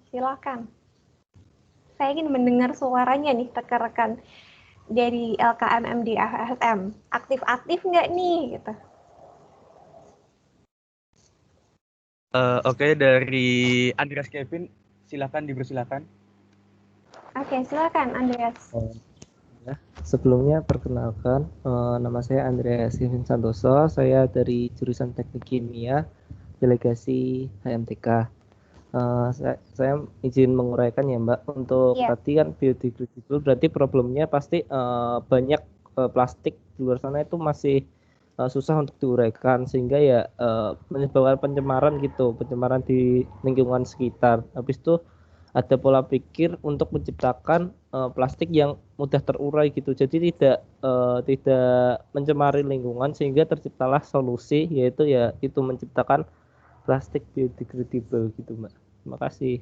Silakan. Saya ingin mendengar suaranya nih rekan-rekan dari LKMMD AFM. Aktif-aktif nggak nih? Gitu. Oke, dari Andreas Kevin, silakan dipersilakan. Oke, silakan Andreas. Sebelumnya perkenalkan, nama saya Andreas Kevin Santoso. Saya dari jurusan Teknik Kimia, delegasi HMTK. Saya izin menguraikan ya Mbak. Untuk tadi kan biodegradable, berarti problemnya pasti banyak plastik di luar sana itu masih susah untuk diuraikan, sehingga ya menyebabkan pencemaran gitu, pencemaran di lingkungan sekitar. Habis itu ada pola pikir untuk menciptakan plastik yang mudah terurai gitu, jadi tidak mencemari lingkungan, sehingga terciptalah solusi, yaitu ya itu menciptakan plastik biodegradable gitu Mbak. Terima kasih.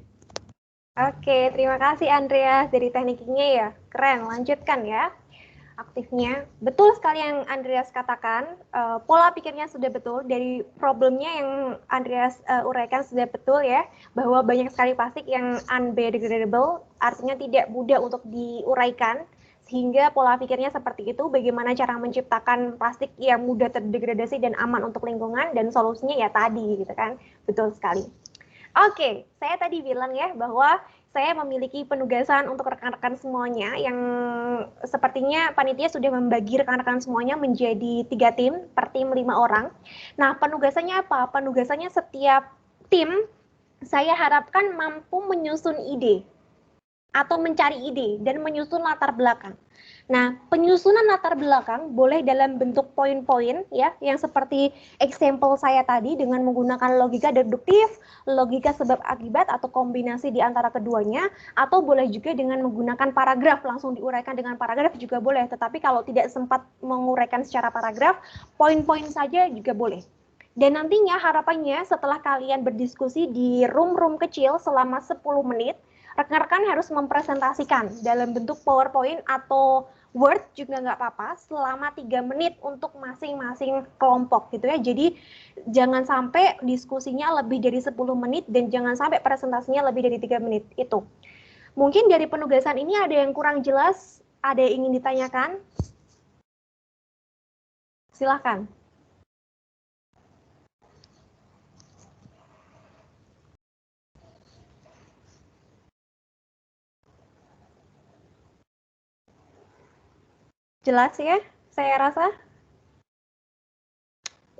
Oke, terima kasih Andreas dari tekniknya ya, keren. Lanjutkan ya aktifnya. Betul sekali yang Andreas katakan, pola pikirnya sudah betul, dari problemnya yang Andreas uraikan sudah betul ya, bahwa banyak sekali plastik yang unbiodegradable, artinya tidak mudah untuk diuraikan, sehingga pola pikirnya seperti itu, bagaimana cara menciptakan plastik yang mudah terdegradasi dan aman untuk lingkungan, dan solusinya ya tadi gitu kan, betul sekali. Oke, saya tadi bilang ya bahwa saya memiliki penugasan untuk rekan-rekan semuanya yang sepertinya panitia sudah membagi rekan-rekan semuanya menjadi 3 tim, per tim 5 orang. Nah, penugasannya apa? Penugasannya setiap tim saya harapkan mampu menyusun ide atau mencari ide dan menyusun latar belakang. Nah, penyusunan latar belakang boleh dalam bentuk poin-poin ya, yang seperti example saya tadi dengan menggunakan logika deduktif, logika sebab akibat atau kombinasi di antara keduanya, atau boleh juga dengan menggunakan paragraf, langsung diuraikan dengan paragraf juga boleh. Tetapi kalau tidak sempat menguraikan secara paragraf, poin-poin saja juga boleh. Dan nantinya harapannya setelah kalian berdiskusi di room-room kecil selama 10 menit, rekan-rekan harus mempresentasikan dalam bentuk PowerPoint atau Word juga nggak apa-apa selama 3 menit untuk masing-masing kelompok gitu ya. Jadi jangan sampai diskusinya lebih dari 10 menit dan jangan sampai presentasinya lebih dari 3 menit itu. Mungkin dari penugasan ini ada yang kurang jelas, ada yang ingin ditanyakan? Silakan. Jelas ya, saya rasa.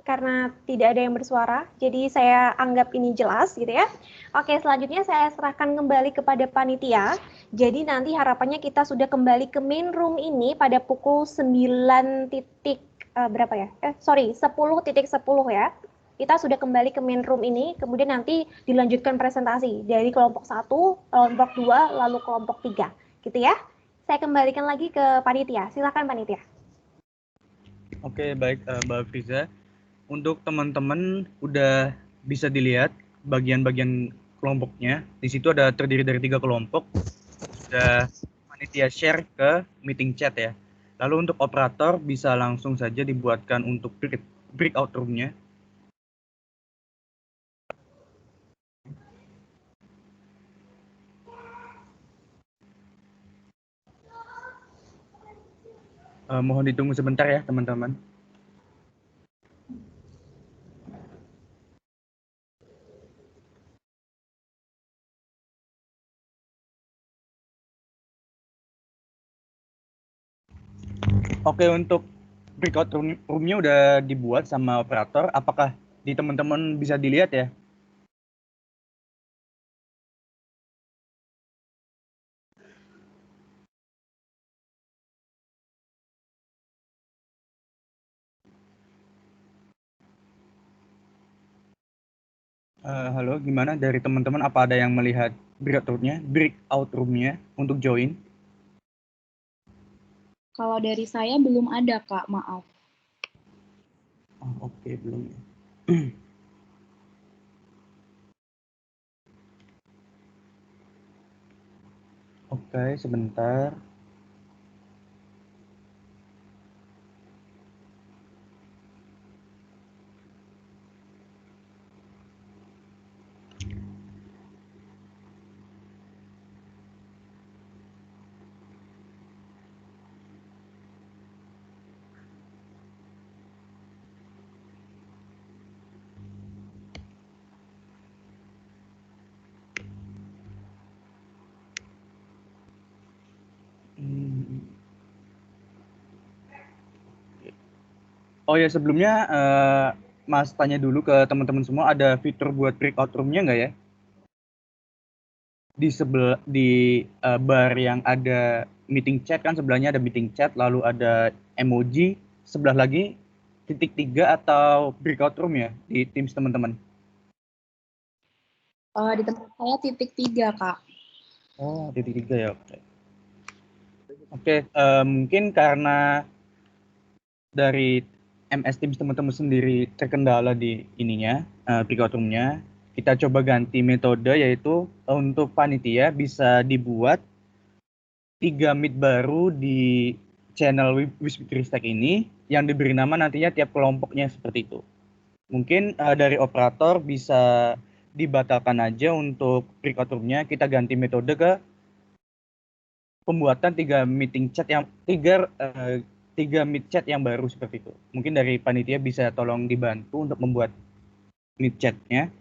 karena tidak ada yang bersuara. Jadi saya anggap ini jelas gitu ya. Oke, selanjutnya saya serahkan kembali kepada panitia. Jadi nanti harapannya kita sudah kembali ke main room ini pada pukul 9 titik berapa ya? 10.10 ya. Kita sudah kembali ke main room ini, kemudian nanti dilanjutkan presentasi dari kelompok 1, kelompok 2, lalu kelompok 3. Gitu ya. Saya kembalikan lagi ke panitia. Silakan panitia. Oke, baik Mbak Friza. Untuk teman-teman udah bisa dilihat bagian-bagian kelompoknya. Di situ ada terdiri dari 3 kelompok. Sudah panitia share ke meeting chat ya. Lalu untuk operator bisa langsung saja dibuatkan untuk breakout room-nya. Mohon ditunggu sebentar ya teman-teman. Oke, untuk breakout room-nya udah dibuat sama operator. Apakah di teman-teman bisa dilihat ya? Halo, gimana dari teman-teman? Apa ada yang melihat breakout room-nya untuk join? Kalau dari saya belum ada, Kak, maaf. Oh, oke, belum ya. Oke, sebentar. Oh ya, sebelumnya Mas tanya dulu ke teman-teman semua, ada fitur buat breakout room-nya nggak ya? Di bar yang ada meeting chat kan, sebelahnya ada meeting chat, lalu ada emoji, sebelah lagi titik 3 atau breakout room ya di Teams teman-teman? Di tempat saya titik 3, Kak. Oh, titik 3 ya. Oke, mungkin karena dari MS Teams teman-teman sendiri terkendala di ininya, breakout room-nya, kita coba ganti metode, yaitu untuk panitia bisa dibuat 3 meet baru di channel Wismikristek ini yang diberi nama nantinya tiap kelompoknya seperti itu. Mungkin dari operator bisa dibatalkan aja untuk breakout room-nya, kita ganti metode ke pembuatan 3 meeting chat yang 3 meet chat yang baru seperti itu. Mungkin dari panitia bisa tolong dibantu untuk membuat meet chat-nya.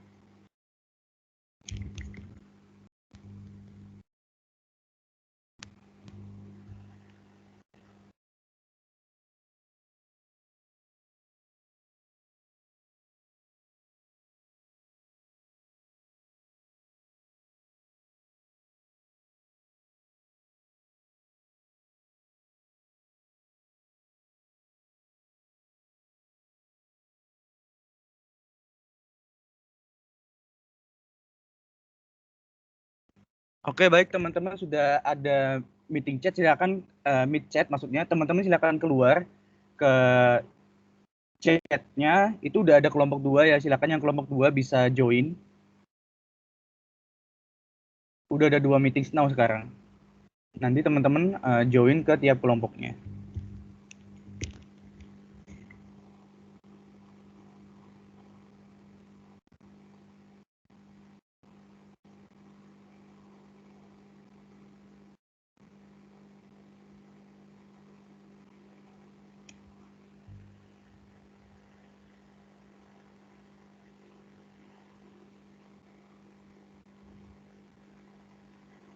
Oke, baik teman-teman, sudah ada meeting chat, silakan meet chat maksudnya teman-teman silakan keluar ke chatnya, itu udah ada kelompok 2 ya, silakan yang kelompok 2 bisa join. Udah ada 2 meeting now sekarang. Nanti teman-teman join ke tiap kelompoknya.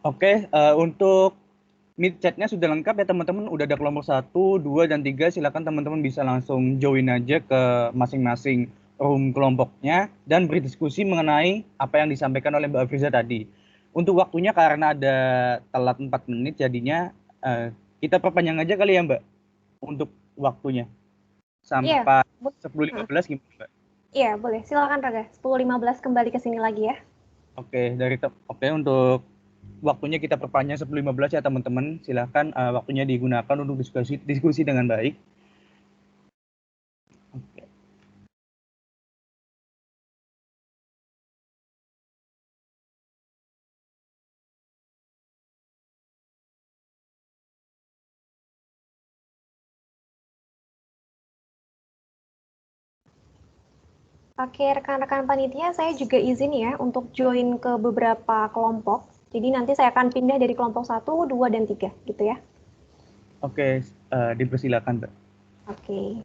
Oke, untuk Meet chatnya sudah lengkap ya teman-teman, udah ada kelompok 1, 2, dan 3, silakan teman-teman bisa langsung join aja ke masing-masing room kelompoknya dan berdiskusi mengenai apa yang disampaikan oleh Mbak Afriza tadi. Untuk waktunya karena ada telat 4 menit jadinya kita perpanjang aja kali ya Mbak untuk waktunya Iya, sampai bu- 10.15 gimana Mbak? iya boleh. Silakan Raga. 10.15 kembali ke sini lagi ya. Oke, oke untuk waktunya kita perpanjang 10.15 ya teman-teman. Silakan waktunya digunakan untuk diskusi dengan baik. Oke. Oke, rekan-rekan panitia, saya juga izin ya untuk join ke beberapa kelompok. Jadi nanti saya akan pindah dari kelompok 1, 2, dan 3 gitu ya. Oke, dipersilakan Mbak. Oke.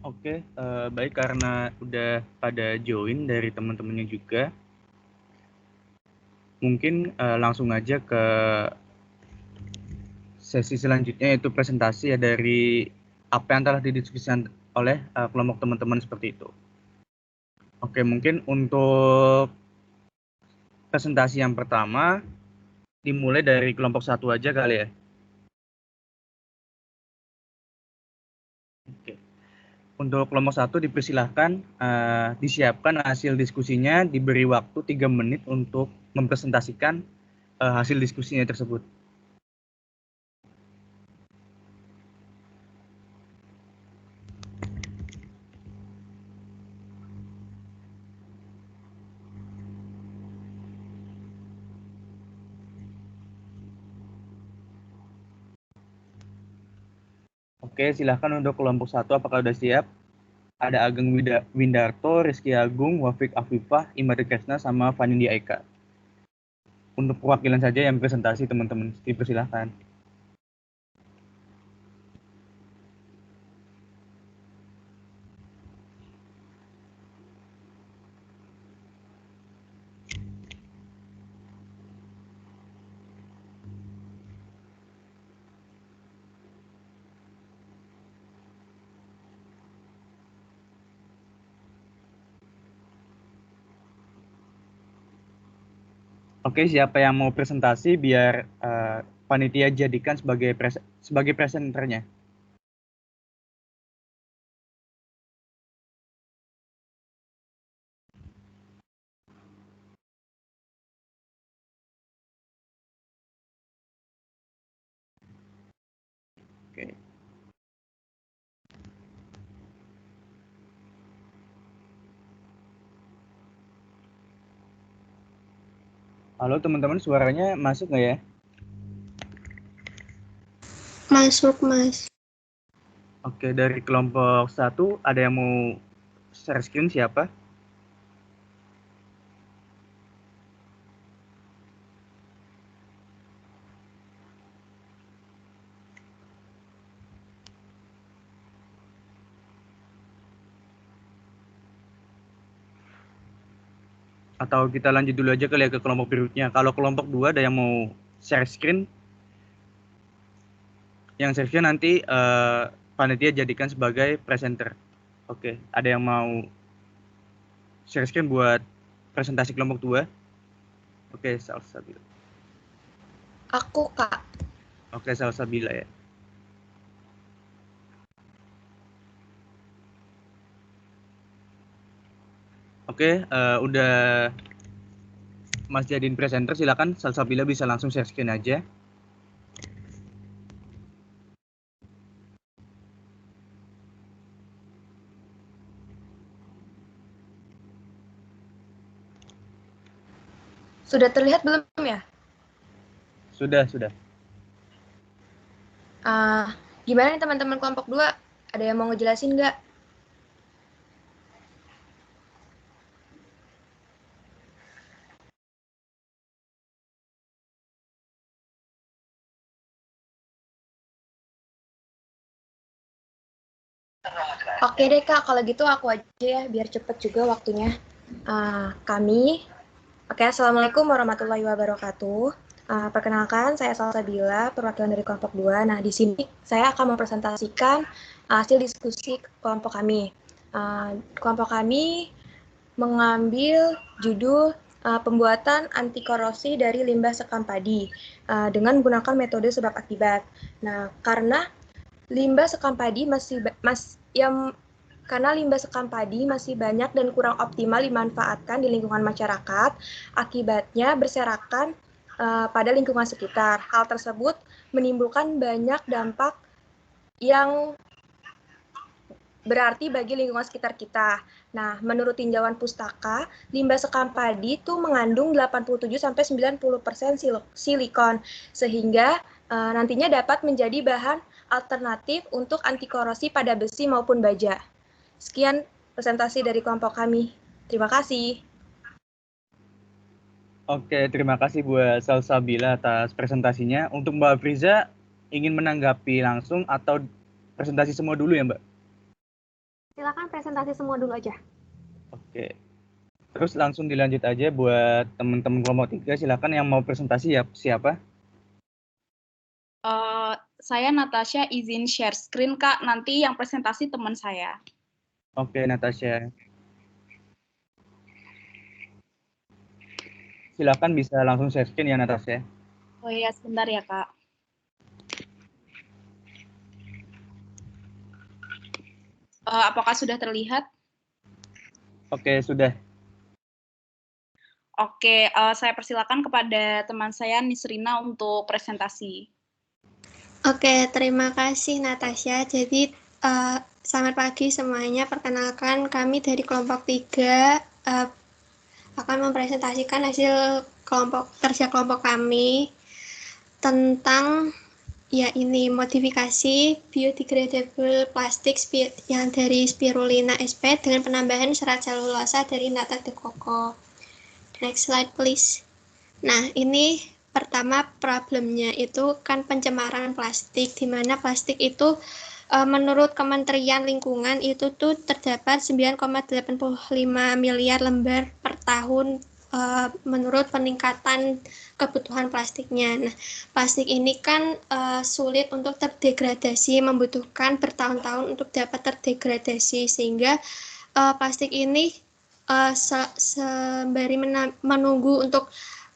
Oke, baik karena udah pada join dari teman-temannya juga, mungkin langsung aja ke sesi selanjutnya yaitu presentasi ya dari apa yang telah didiskusikan oleh kelompok teman-teman seperti itu. Oke, mungkin untuk presentasi yang pertama dimulai dari kelompok 1 aja kali ya. Oke. Untuk kelompok 1 dipersilahkan disiapkan hasil diskusinya, diberi waktu 3 menit untuk mempresentasikan hasil diskusinya tersebut. Oke, silahkan untuk kelompok 1 apakah sudah siap? Ada Ageng Windarto, Rizky Agung, Wafik Afifah, Imade Kresna, sama Vanindi Aika. Untuk perwakilan saja yang presentasi teman-teman, dipersilahkan. Oke, siapa yang mau presentasi biar panitia jadikan sebagai presenternya. Oke. Halo teman-teman, suaranya masuk nggak ya? Masuk, Mas. Oke, dari kelompok 1 ada yang mau share screen siapa? Atau kita lanjut dulu aja kali ya ke kelompok berikutnya. Kalau kelompok 2 ada yang mau share screen, yang share screen nanti panitia jadikan sebagai presenter. Oke, ada yang mau share screen buat presentasi kelompok 2? Oke, Salsabila. Aku, Kak. Oke, Salsabila ya. Oke, udah Mas jadiin presenter, silakan Salsabila bisa langsung share screen aja. Sudah terlihat belum ya? Sudah. Gimana nih teman-teman kelompok 2? Ada yang mau ngejelasin nggak? Oke deh Kak, kalau gitu aku aja ya, biar cepet juga waktunya. Assalamualaikum warahmatullahi wabarakatuh. Perkenalkan, saya Salsabila, perwakilan dari kelompok 2. Nah, di sini saya akan mempresentasikan hasil diskusi kelompok kami. Kelompok kami mengambil judul pembuatan anti korosi dari limbah sekam padi dengan menggunakan metode sebab akibat. Nah, karena limbah sekam padi masih banyak dan kurang optimal dimanfaatkan di lingkungan masyarakat, akibatnya berserakan pada lingkungan sekitar. Hal tersebut menimbulkan banyak dampak yang berarti bagi lingkungan sekitar kita. Nah, menurut tinjauan pustaka, limbah sekam padi itu mengandung 87-90% silikon, sehingga nantinya dapat menjadi bahan alternatif untuk anti korosi pada besi maupun baja. Sekian presentasi dari kelompok kami. Terima kasih. Oke, terima kasih buat Salsabila atas presentasinya. Untuk Mbak Friza, ingin menanggapi langsung atau presentasi semua dulu ya, Mbak? Silakan presentasi semua dulu aja. Oke. Terus langsung dilanjut aja buat teman-teman kelompok 3, silakan yang mau presentasi ya siapa? Saya Natasha izin share screen, Kak. Nanti yang presentasi teman saya. Oke, Natasha. Silakan bisa langsung share screen ya, Natasha. Oh iya, sebentar ya, Kak. Apakah sudah terlihat? Oke, sudah. Oke, saya persilakan kepada teman saya Nisrina untuk presentasi. Oke, terima kasih Natasha. Jadi, selamat pagi semuanya. Perkenalkan, kami dari kelompok 3 akan mempresentasikan hasil kerja kelompok kami tentang ini modifikasi biodegradable plastik yang dari Spirulina sp dengan penambahan serat selulosa dari Nata de coco. Next slide please. Nah, ini pertama problemnya itu kan pencemaran plastik, di mana plastik itu menurut Kementerian Lingkungan itu tuh terdapat 9,85 miliar lembar per tahun menurut peningkatan kebutuhan plastiknya. Nah, plastik ini kan sulit untuk terdegradasi, membutuhkan bertahun-tahun untuk dapat terdegradasi, sehingga plastik ini sembari menunggu untuk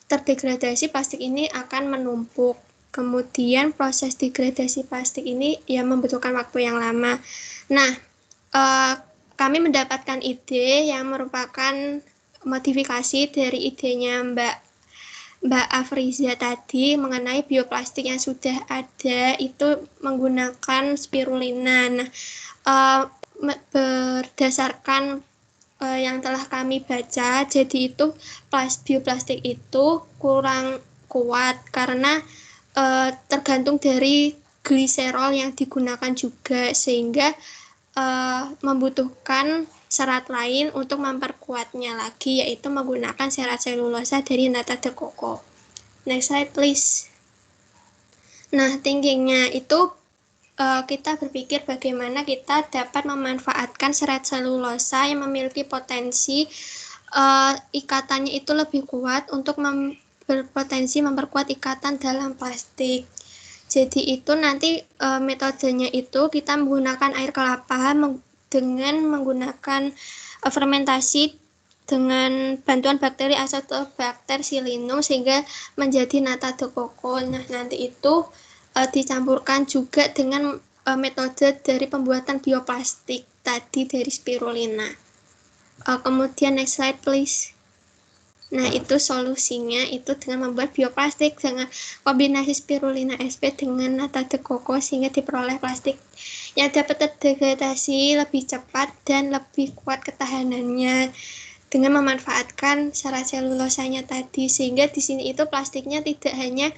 terdegradasi, plastik ini akan menumpuk. Kemudian proses degradasi plastik ini ya membutuhkan waktu yang lama. Nah, kami mendapatkan ide yang merupakan modifikasi dari idenya Mbak Afriza tadi mengenai bioplastik yang sudah ada itu menggunakan spirulina. Nah, berdasarkan yang telah kami baca, jadi itu bioplastik itu kurang kuat karena tergantung dari gliserol yang digunakan juga, sehingga membutuhkan serat lain untuk memperkuatnya lagi, yaitu menggunakan serat selulosa dari Nata de coco. Next slide please. Nah, thinkingnya itu kita berpikir bagaimana kita dapat memanfaatkan serat selulosa yang memiliki potensi ikatannya itu lebih kuat untuk berpotensi memperkuat ikatan dalam plastik. Jadi itu nanti metodenya itu kita menggunakan air kelapa dengan menggunakan fermentasi dengan bantuan bakteri Acetobacter silinum sehingga menjadi Nata de coco. Nah, nanti itu dicampurkan juga dengan metode dari pembuatan bioplastik tadi dari spirulina. Kemudian next slide please. Nah, itu solusinya itu dengan membuat bioplastik dengan kombinasi spirulina sp dengan Nata de coco sehingga diperoleh plastik yang dapat terdegradasi lebih cepat dan lebih kuat ketahanannya dengan memanfaatkan serat selulosanya tadi, sehingga di sini itu plastiknya tidak hanya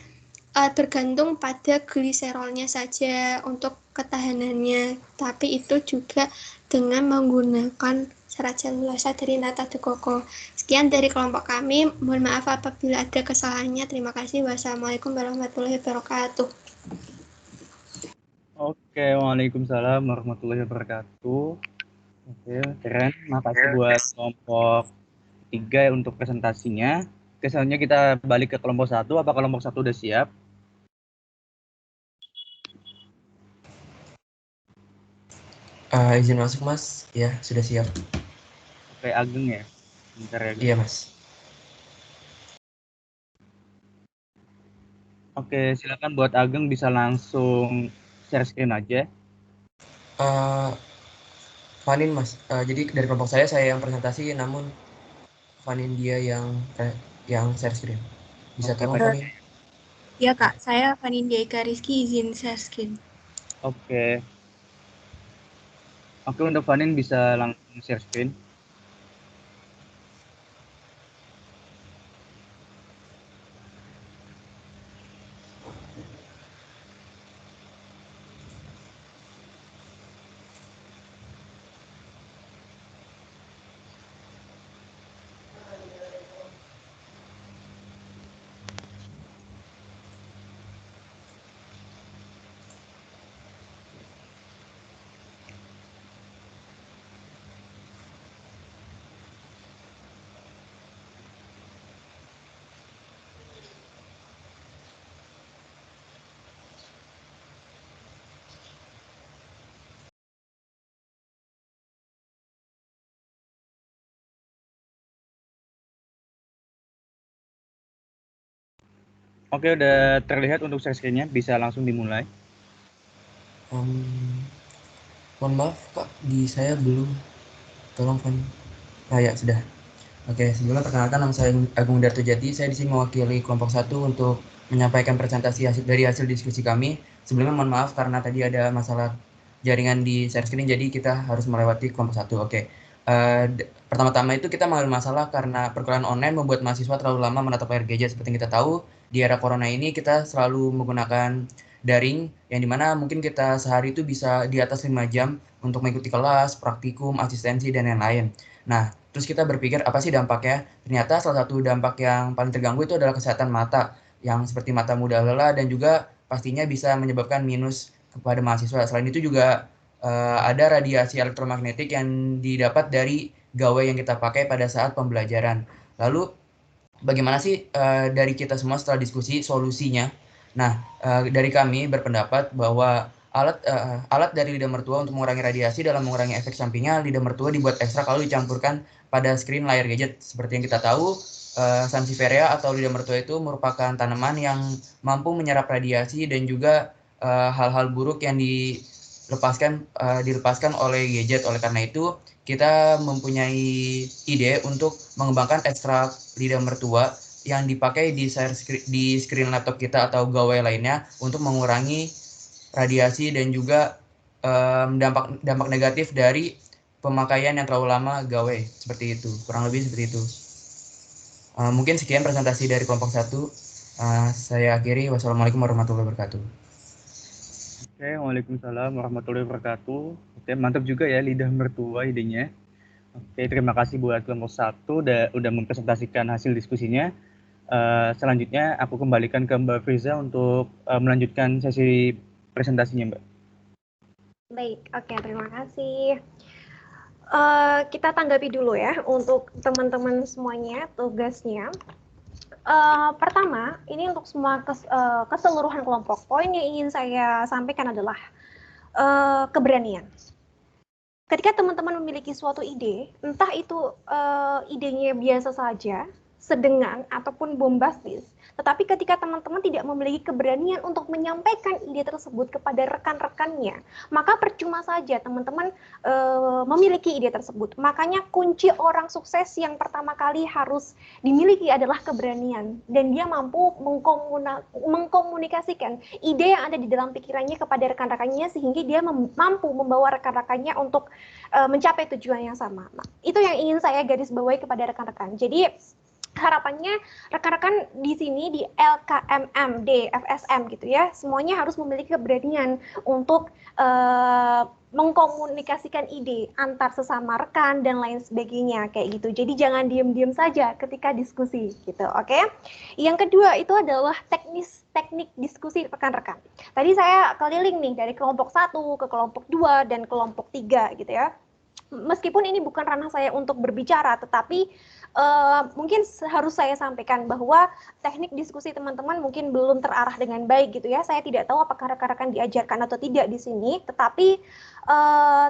bergantung pada gliserolnya saja untuk ketahanannya, tapi itu juga dengan menggunakan serat selulosa dari Nata de coco. Sekian dari kelompok kami, mohon maaf apabila ada kesalahannya. Terima kasih. Wassalamualaikum warahmatullahi wabarakatuh. Oke, waalaikumsalam warahmatullahi wabarakatuh. Oke, keren. Makasih buat kelompok 3 untuk presentasinya. Kesannya kita balik ke kelompok 1. Apa kelompok 1 udah siap? Izin masuk mas, ya sudah siap. Oke, Ageng ya? Bentar ya, Ageng. Iya mas. Oke, silakan buat Ageng bisa langsung share screen aja. Vanin mas, jadi dari kelompok saya yang presentasi, namun Vanin dia yang share screen. Bisa tolong Vanin? Ya kak, saya Vanindia Ika Rizky izin share screen. Oke. Oke, untuk Vanin bisa langsung share screen. Oke, udah terlihat untuk share screen-nya, bisa langsung dimulai. Mohon maaf Kak, di saya belum. Tolong Fanny. Ya sudah. Oke, sebelumnya perkenalkan nama saya Agung Dartojati. Saya di sini mewakili kelompok 1 untuk menyampaikan presentasi dari hasil diskusi kami. Sebelumnya mohon maaf karena tadi ada masalah jaringan di share screen, jadi kita harus melewati kelompok 1. Oke. Pertama-tama itu kita mengalami masalah karena perkuliahan online membuat mahasiswa terlalu lama menatap layar gadget. Seperti yang kita tahu, di era corona ini kita selalu menggunakan daring, yang dimana mungkin kita sehari itu bisa di atas 5 jam untuk mengikuti kelas, praktikum, asistensi, dan lain-lain. Nah, terus kita berpikir apa sih dampaknya? Ternyata salah satu dampak yang paling terganggu itu adalah kesehatan mata, yang seperti mata mudah lelah dan juga pastinya bisa menyebabkan minus kepada mahasiswa. Selain itu juga ada radiasi elektromagnetik yang didapat dari gawai yang kita pakai pada saat pembelajaran. Lalu bagaimana sih dari kita semua setelah diskusi solusinya? Nah, dari kami berpendapat bahwa alat dari lidah mertua untuk mengurangi radiasi dalam mengurangi efek sampingnya, lidah mertua dibuat ekstra kalau dicampurkan pada screen layar gadget. Seperti yang kita tahu, Sansevieria atau lidah mertua itu merupakan tanaman yang mampu menyerap radiasi dan juga hal-hal buruk yang dilepaskan oleh gadget. Oleh karena itu, kita mempunyai ide untuk mengembangkan ekstrak lidah mertua yang dipakai di screen laptop kita atau gawai lainnya untuk mengurangi radiasi dan juga dampak negatif dari pemakaian yang terlalu lama gawai. Seperti itu, kurang lebih seperti itu. Mungkin sekian presentasi dari kelompok 1. Saya akhiri. Wassalamualaikum warahmatullahi wabarakatuh. Oke, waalaikumsalam warahmatullahi wabarakatuh. Oke, mantap juga ya lidah mertua idenya. Oke, terima kasih buat kelompok 1 udah mempresentasikan hasil diskusinya. Selanjutnya aku kembalikan ke Mbak Friza untuk melanjutkan sesi presentasinya, Mbak. Baik, oke, terima kasih. Kita tanggapi dulu ya untuk teman-teman semuanya tugasnya. Pertama, ini untuk semua keseluruhan kelompok. Poin yang ingin saya sampaikan adalah keberanian. Ketika teman-teman memiliki suatu ide, entah itu idenya biasa saja, sedengan, ataupun bombastis, tetapi ketika teman-teman tidak memiliki keberanian untuk menyampaikan ide tersebut kepada rekan-rekannya, maka percuma saja teman-teman memiliki ide tersebut. Makanya kunci orang sukses yang pertama kali harus dimiliki adalah keberanian, dan dia mampu mengkomunikasikan ide yang ada di dalam pikirannya kepada rekan-rekannya, sehingga dia mampu membawa rekan-rekannya untuk mencapai tujuan yang sama. Nah, itu yang ingin saya garis bawahi kepada rekan-rekan. Jadi harapannya rekan-rekan di sini di LKMM, FSM gitu ya, semuanya harus memiliki keberanian untuk mengkomunikasikan ide antar sesama rekan dan lain sebagainya kayak gitu. Jadi jangan diem-diem saja ketika diskusi gitu, oke? Yang kedua itu adalah teknik diskusi rekan-rekan. Tadi saya keliling nih dari kelompok 1 ke kelompok 2 dan kelompok 3 gitu ya. Meskipun ini bukan ranah saya untuk berbicara, tetapi mungkin harus saya sampaikan bahwa teknik diskusi teman-teman mungkin belum terarah dengan baik gitu ya. Saya tidak tahu apakah rekan-rekan diajarkan atau tidak di sini, tetapi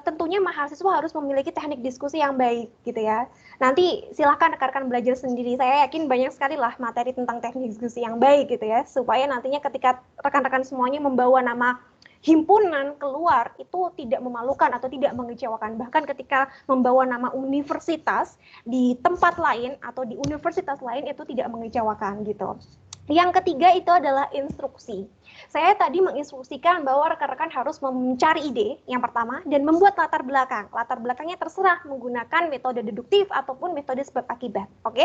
tentunya mahasiswa harus memiliki teknik diskusi yang baik gitu ya. Nanti silahkan rekan-rekan belajar sendiri. Saya yakin banyak sekali lah materi tentang teknik diskusi yang baik gitu ya, supaya nantinya ketika rekan-rekan semuanya membawa nama himpunan keluar itu tidak memalukan atau tidak mengecewakan. Bahkan ketika membawa nama universitas di tempat lain atau di universitas lain itu tidak mengecewakan gitu. Yang ketiga itu adalah instruksi. Saya tadi menginstruksikan bahwa rekan-rekan harus mencari ide yang pertama dan membuat latar belakang. Latar belakangnya terserah menggunakan metode deduktif ataupun metode sebab akibat. Oke.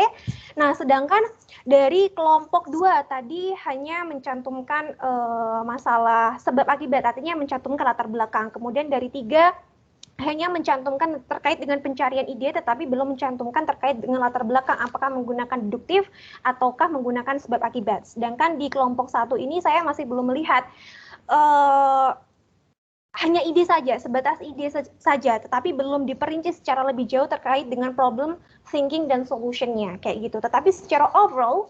Nah, sedangkan dari kelompok 2 tadi hanya mencantumkan masalah sebab akibat, artinya mencantumkan latar belakang. Kemudian dari 3 hanya mencantumkan terkait dengan pencarian ide, tetapi belum mencantumkan terkait dengan latar belakang, apakah menggunakan deduktif ataukah menggunakan sebab akibat. Sedangkan di kelompok 1 ini saya masih belum melihat hanya ide saja, sebatas ide saja, tetapi belum diperinci secara lebih jauh terkait dengan problem thinking dan solution-nya, kayak gitu. Tetapi secara overall,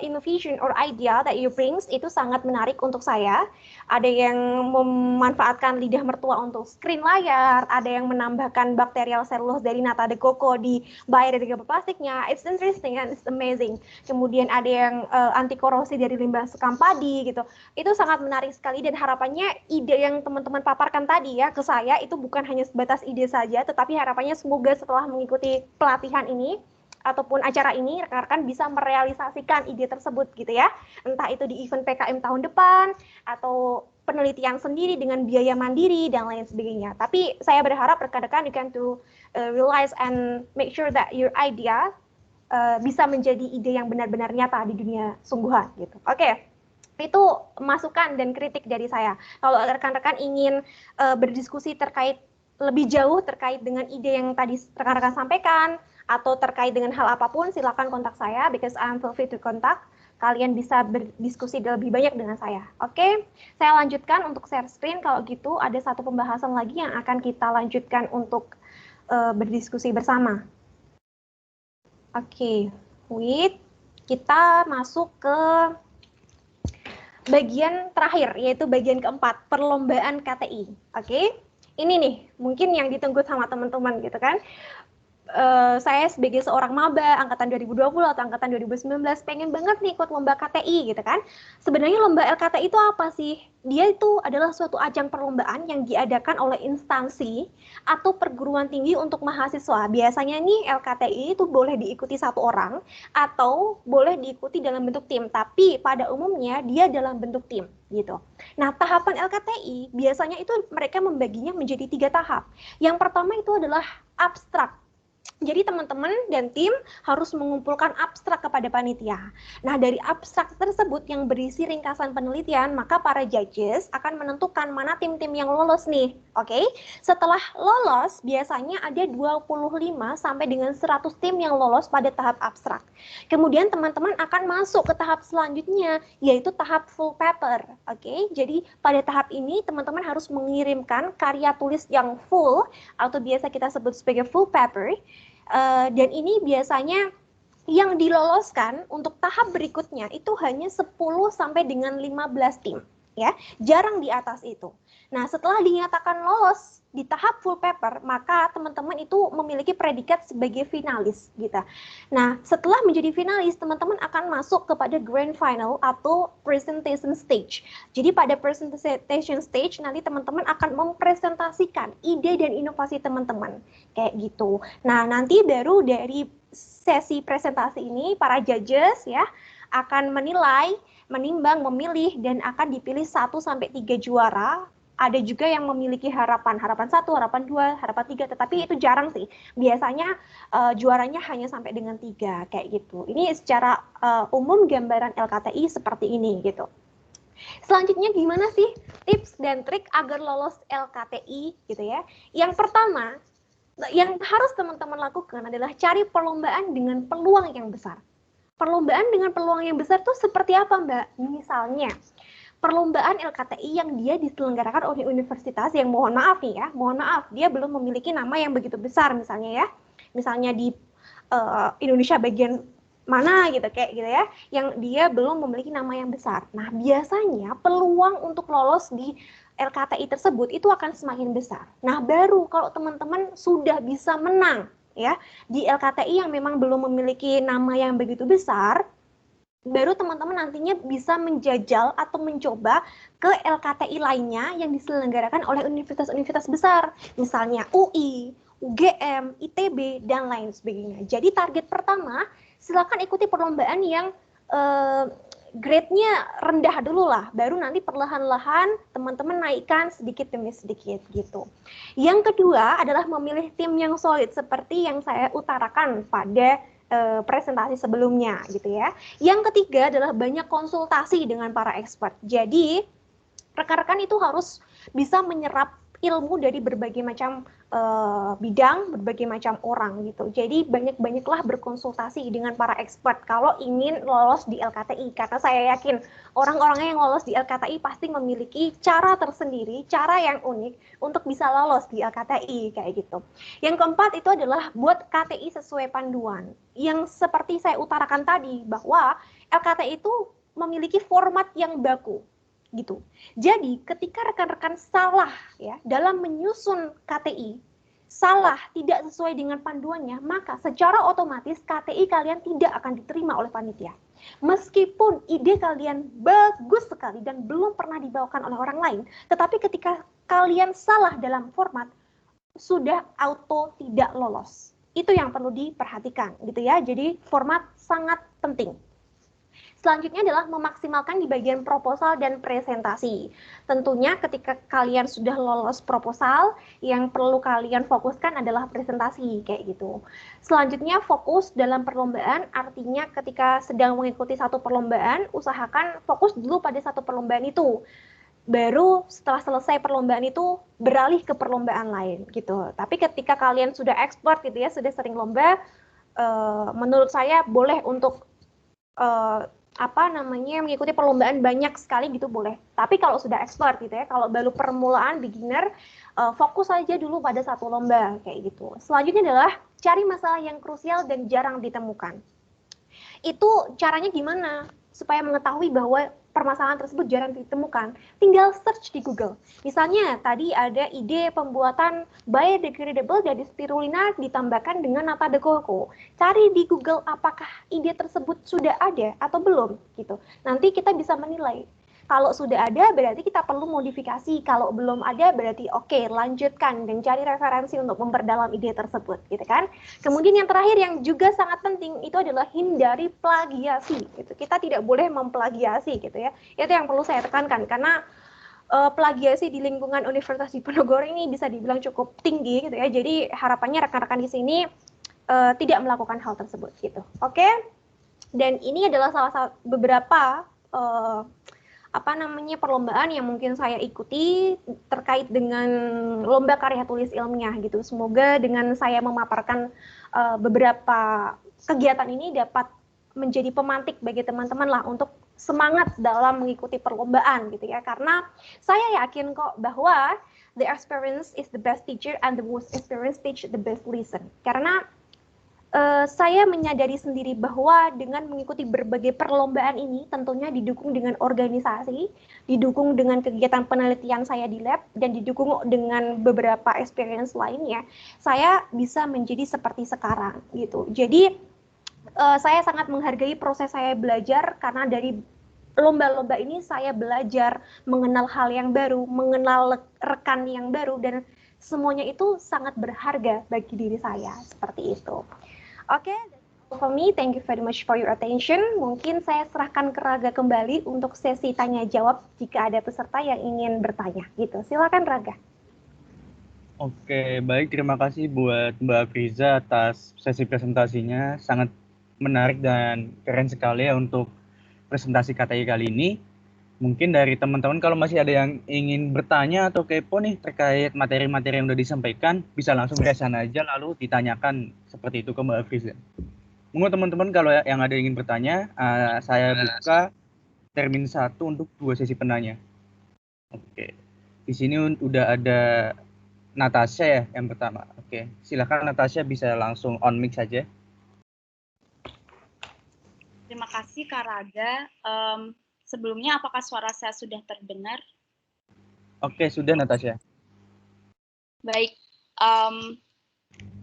innovation or idea that you brings itu sangat menarik untuk saya. Ada yang memanfaatkan lidah mertua untuk screen layar, ada yang menambahkan bacterial cellulose dari nata de coco di biodegradable plastiknya. It's interesting and it's amazing. Kemudian ada yang anti korosi dari limbah sekam padi gitu. Itu sangat menarik sekali dan harapannya ide yang teman-teman paparkan tadi ya ke saya itu bukan hanya sebatas ide saja, tetapi harapannya semoga setelah mengikuti pelatihan ini ataupun acara ini, rekan-rekan bisa merealisasikan ide tersebut gitu ya. Entah itu di event PKM tahun depan, atau penelitian sendiri dengan biaya mandiri, dan lain sebagainya. Tapi saya berharap rekan-rekan you can to realize and make sure that your idea bisa menjadi ide yang benar-benar nyata di dunia sungguhan gitu. Oke. Itu masukan dan kritik dari saya. Kalau rekan-rekan ingin berdiskusi terkait lebih jauh terkait dengan ide yang tadi rekan-rekan sampaikan, atau terkait dengan hal apapun, silakan kontak saya, because I'm feel free to contact. Kalian bisa berdiskusi lebih banyak dengan saya. Oke, saya lanjutkan untuk share screen. Kalau gitu, ada satu pembahasan lagi yang akan kita lanjutkan untuk berdiskusi bersama. Oke, wait. Kita masuk ke bagian terakhir, yaitu bagian keempat, perlombaan KTI. Oke, ini nih, mungkin yang ditunggu sama teman-teman gitu kan. Saya sebagai seorang maba angkatan 2020 atau angkatan 2019 pengen banget nih ikut lomba KTI gitu kan. Sebenarnya lomba LKTI itu apa sih? Dia itu adalah suatu ajang perlombaan yang diadakan oleh instansi atau perguruan tinggi untuk mahasiswa. Biasanya nih LKTI itu boleh diikuti satu orang atau boleh diikuti dalam bentuk tim, tapi pada umumnya dia dalam bentuk tim gitu. Nah, tahapan LKTI biasanya itu mereka membaginya menjadi 3 tahap. Yang pertama itu adalah abstrak. Jadi teman-teman dan tim harus mengumpulkan abstrak kepada panitia. Nah, dari abstrak tersebut yang berisi ringkasan penelitian, maka para judges akan menentukan mana tim-tim yang lolos nih. Oke? Setelah lolos, biasanya ada 25 sampai dengan 100 tim yang lolos pada tahap abstrak. Kemudian teman-teman akan masuk ke tahap selanjutnya, yaitu tahap full paper. Oke? Jadi pada tahap ini teman-teman harus mengirimkan karya tulis yang full atau biasa kita sebut sebagai full paper. Dan ini biasanya yang diloloskan untuk tahap berikutnya itu hanya 10 sampai dengan 15 tim, ya, jarang di atas itu. Nah, setelah dinyatakan lolos di tahap full paper, maka teman-teman itu memiliki predikat sebagai finalis gitu. Nah, setelah menjadi finalis, teman-teman akan masuk kepada grand final atau presentation stage. Jadi pada presentation stage nanti teman-teman akan mempresentasikan ide dan inovasi teman-teman kayak gitu. Nah, nanti baru dari sesi presentasi ini para judges ya akan menilai, menimbang, memilih dan akan dipilih 1 sampai 3 juara. Ada juga yang memiliki harapan 1, harapan 2, harapan 3, tetapi itu jarang sih. Biasanya juaranya hanya sampai dengan 3 kayak gitu. Ini secara umum gambaran LKTI seperti ini gitu. Selanjutnya gimana sih tips dan trik agar lolos LKTI gitu ya? Yang pertama yang harus teman-teman lakukan adalah cari perlombaan dengan peluang yang besar. Perlombaan dengan peluang yang besar tuh seperti apa, Mbak? Misalnya perlombaan LKTI yang dia diselenggarakan oleh universitas yang mohon maaf nih ya, mohon maaf dia belum memiliki nama yang begitu besar misalnya ya, misalnya di Indonesia bagian mana gitu kayak gitu ya, yang dia belum memiliki nama yang besar. Nah, biasanya peluang untuk lolos di LKTI tersebut itu akan semakin besar. Nah, baru kalau teman-teman sudah bisa menang ya di LKTI yang memang belum memiliki nama yang begitu besar, baru teman-teman nantinya bisa menjajal atau mencoba ke LKTI lainnya yang diselenggarakan oleh universitas-universitas besar, misalnya UI, UGM, ITB, dan lain sebagainya. Jadi target pertama, silakan ikuti perlombaan yang grade-nya rendah dulu lah, baru nanti perlahan-lahan teman-teman naikkan sedikit demi sedikit gitu. Yang kedua adalah memilih tim yang solid seperti yang saya utarakan pada presentasi sebelumnya gitu ya. Yang ketiga adalah banyak konsultasi dengan para expert. Jadi rekan-rekan itu harus bisa menyerap ilmu dari berbagai macam bidang, berbagai macam orang gitu. Jadi banyak-banyaklah berkonsultasi dengan para expert kalau ingin lolos di LKTI. Karena saya yakin orang-orang yang lolos di LKTI pasti memiliki cara tersendiri, cara yang unik untuk bisa lolos di LKTI kayak gitu. Yang keempat itu adalah buat KTI sesuai panduan. Yang seperti saya utarakan tadi bahwa LKTI itu memiliki format yang baku gitu. Jadi ketika rekan-rekan salah ya dalam menyusun KTI, salah tidak sesuai dengan panduannya, maka secara otomatis KTI kalian tidak akan diterima oleh panitia. Meskipun ide kalian bagus sekali dan belum pernah dibawakan oleh orang lain, tetapi ketika kalian salah dalam format, sudah auto tidak lolos. Itu yang perlu diperhatikan gitu ya. Jadi format sangat penting. Selanjutnya adalah memaksimalkan di bagian proposal dan presentasi. Tentunya ketika kalian sudah lolos proposal, yang perlu kalian fokuskan adalah presentasi kayak gitu. Selanjutnya fokus dalam perlombaan, artinya ketika sedang mengikuti satu perlombaan, usahakan fokus dulu pada satu perlombaan itu. Baru setelah selesai perlombaan itu beralih ke perlombaan lain gitu. Tapi ketika kalian sudah expert gitu ya, sudah sering lomba, menurut saya boleh untuk mengikuti perlombaan banyak sekali gitu boleh. Tapi kalau sudah expert gitu ya, kalau baru permulaan beginner, fokus saja dulu pada satu lomba kayak gitu. Selanjutnya adalah cari masalah yang krusial dan jarang ditemukan. Itu caranya gimana? Supaya mengetahui bahwa permasalahan tersebut jarang ditemukan, tinggal search di Google. Misalnya tadi ada ide pembuatan biodegradable dari spirulina ditambahkan dengan nata de coco. Cari di Google apakah ide tersebut sudah ada atau belum gitu. Nanti kita bisa menilai. Kalau sudah ada berarti kita perlu modifikasi. Kalau belum ada berarti oke, lanjutkan dan cari referensi untuk memperdalam ide tersebut gitu kan. Kemudian yang terakhir yang juga sangat penting itu adalah hindari plagiasi gitu. Kita tidak boleh memplagiasi gitu ya. Itu yang perlu saya tekankan karena plagiasi di lingkungan Universitas Diponegoro ini bisa dibilang cukup tinggi gitu ya. Jadi harapannya rekan-rekan di sini tidak melakukan hal tersebut gitu. Oke. Dan ini adalah salah satu beberapa perlombaan yang mungkin saya ikuti terkait dengan lomba karya tulis ilmiah gitu. Semoga dengan saya memaparkan beberapa kegiatan ini dapat menjadi pemantik bagi teman-teman lah untuk semangat dalam mengikuti perlombaan gitu ya. Karena saya yakin kok bahwa the experience is the best teacher and the most experienced teach the best lesson. Karena saya menyadari sendiri bahwa dengan mengikuti berbagai perlombaan ini tentunya didukung dengan organisasi, didukung dengan kegiatan penelitian saya di lab, dan didukung dengan beberapa experience lainnya, saya bisa menjadi seperti sekarang gitu. Jadi saya sangat menghargai proses saya belajar karena dari lomba-lomba ini saya belajar mengenal hal yang baru, mengenal rekan yang baru, dan semuanya itu sangat berharga bagi diri saya seperti itu. Oke, for me, thank you very much for your attention. Mungkin saya serahkan ke Raga kembali untuk sesi tanya jawab jika ada peserta yang ingin bertanya. Gitu, silakan Raga. Oke, baik. Terima kasih buat Mbak Afriza atas sesi presentasinya. Sangat menarik dan keren sekali ya untuk presentasi KTI kali ini. Mungkin dari teman-teman kalau masih ada yang ingin bertanya atau kepo nih terkait materi-materi yang udah disampaikan, bisa langsung raise hand aja lalu ditanyakan seperti itu ke Mbak Afriza. Monggo teman-teman kalau yang ada yang ingin bertanya, saya buka termin 1 untuk 2 sesi penanya. Oke, di sini udah ada Natasha ya yang pertama. Oke, silakan Natasha bisa langsung on mic saja. Terima kasih Kak Raga. Sebelumnya, apakah suara saya sudah terdengar? Oke, sudah Natasha. Baik,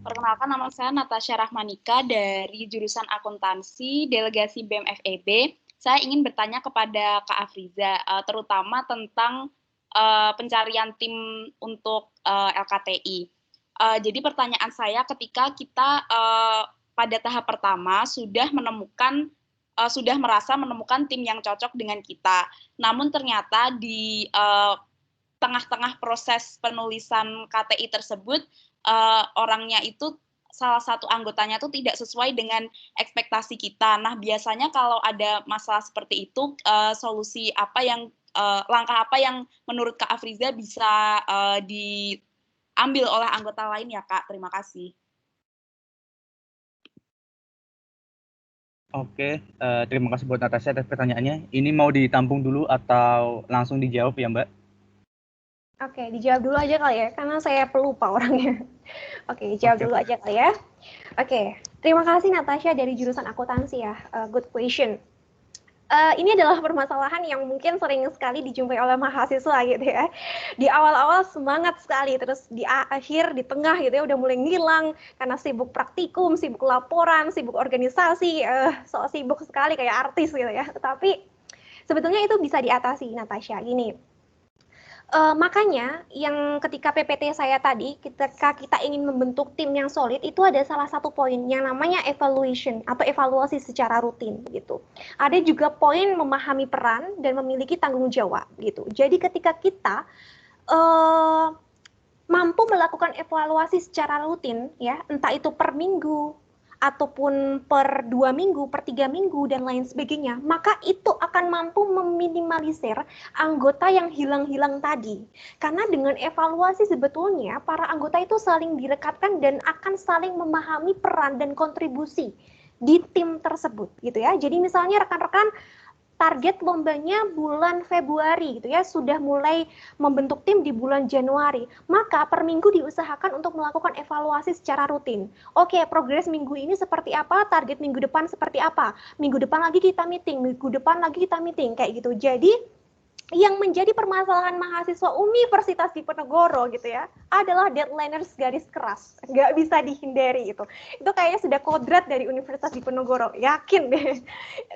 perkenalkan nama saya Natasha Rahmanika dari jurusan akuntansi, delegasi BEM FEB. Saya ingin bertanya kepada Kak Afriza, terutama tentang pencarian tim untuk LKTI. Jadi pertanyaan saya ketika kita pada tahap pertama sudah merasa menemukan tim yang cocok dengan kita. Namun ternyata di tengah-tengah proses penulisan KTI tersebut, orangnya itu, salah satu anggotanya itu tidak sesuai dengan ekspektasi kita. Nah, biasanya kalau ada masalah seperti itu, langkah apa yang menurut Kak Afriza bisa diambil oleh anggota lain ya, Kak? Terima kasih. Oke, terima kasih buat Natasha atas pertanyaannya. Ini mau ditampung dulu atau langsung dijawab ya, Mbak? Oke, dijawab dulu aja kali ya, karena saya pelupa orangnya. Oke, jawab dulu aja kali ya. Oke, terima kasih Natasha dari jurusan akuntansi ya. Good question. Ini adalah permasalahan yang mungkin sering sekali dijumpai oleh mahasiswa gitu ya. Di awal-awal semangat sekali, terus di akhir, di tengah gitu ya udah mulai ngilang karena sibuk praktikum, sibuk laporan, sibuk organisasi, so sibuk sekali kayak artis gitu ya. Tetapi sebetulnya itu bisa diatasi, Natasha. Gini, makanya yang ketika PPT saya tadi, ketika kita ingin membentuk tim yang solid, itu ada salah satu poin yang namanya evaluation atau evaluasi secara rutin gitu. Ada juga poin memahami peran dan memiliki tanggung jawab gitu. Jadi ketika kita mampu melakukan evaluasi secara rutin, ya entah itu per minggu ataupun per 2 minggu, per 3 minggu, dan lain sebagainya, maka itu akan mampu meminimalisir anggota yang hilang-hilang tadi. Karena dengan evaluasi sebetulnya para anggota itu saling direkatkan dan akan saling memahami peran dan kontribusi di tim tersebut gitu ya. Jadi misalnya rekan-rekan target lombanya bulan Februari gitu ya, sudah mulai membentuk tim di bulan Januari, maka per minggu diusahakan untuk melakukan evaluasi secara rutin. Oke, progres minggu ini seperti apa, target minggu depan seperti apa, minggu depan lagi kita meeting, minggu depan lagi kita meeting, kayak gitu. Jadi yang menjadi permasalahan mahasiswa Universitas Diponegoro gitu ya adalah deadliners garis keras, nggak bisa dihindari itu kayaknya sudah kodrat dari Universitas Diponegoro, yakin deh.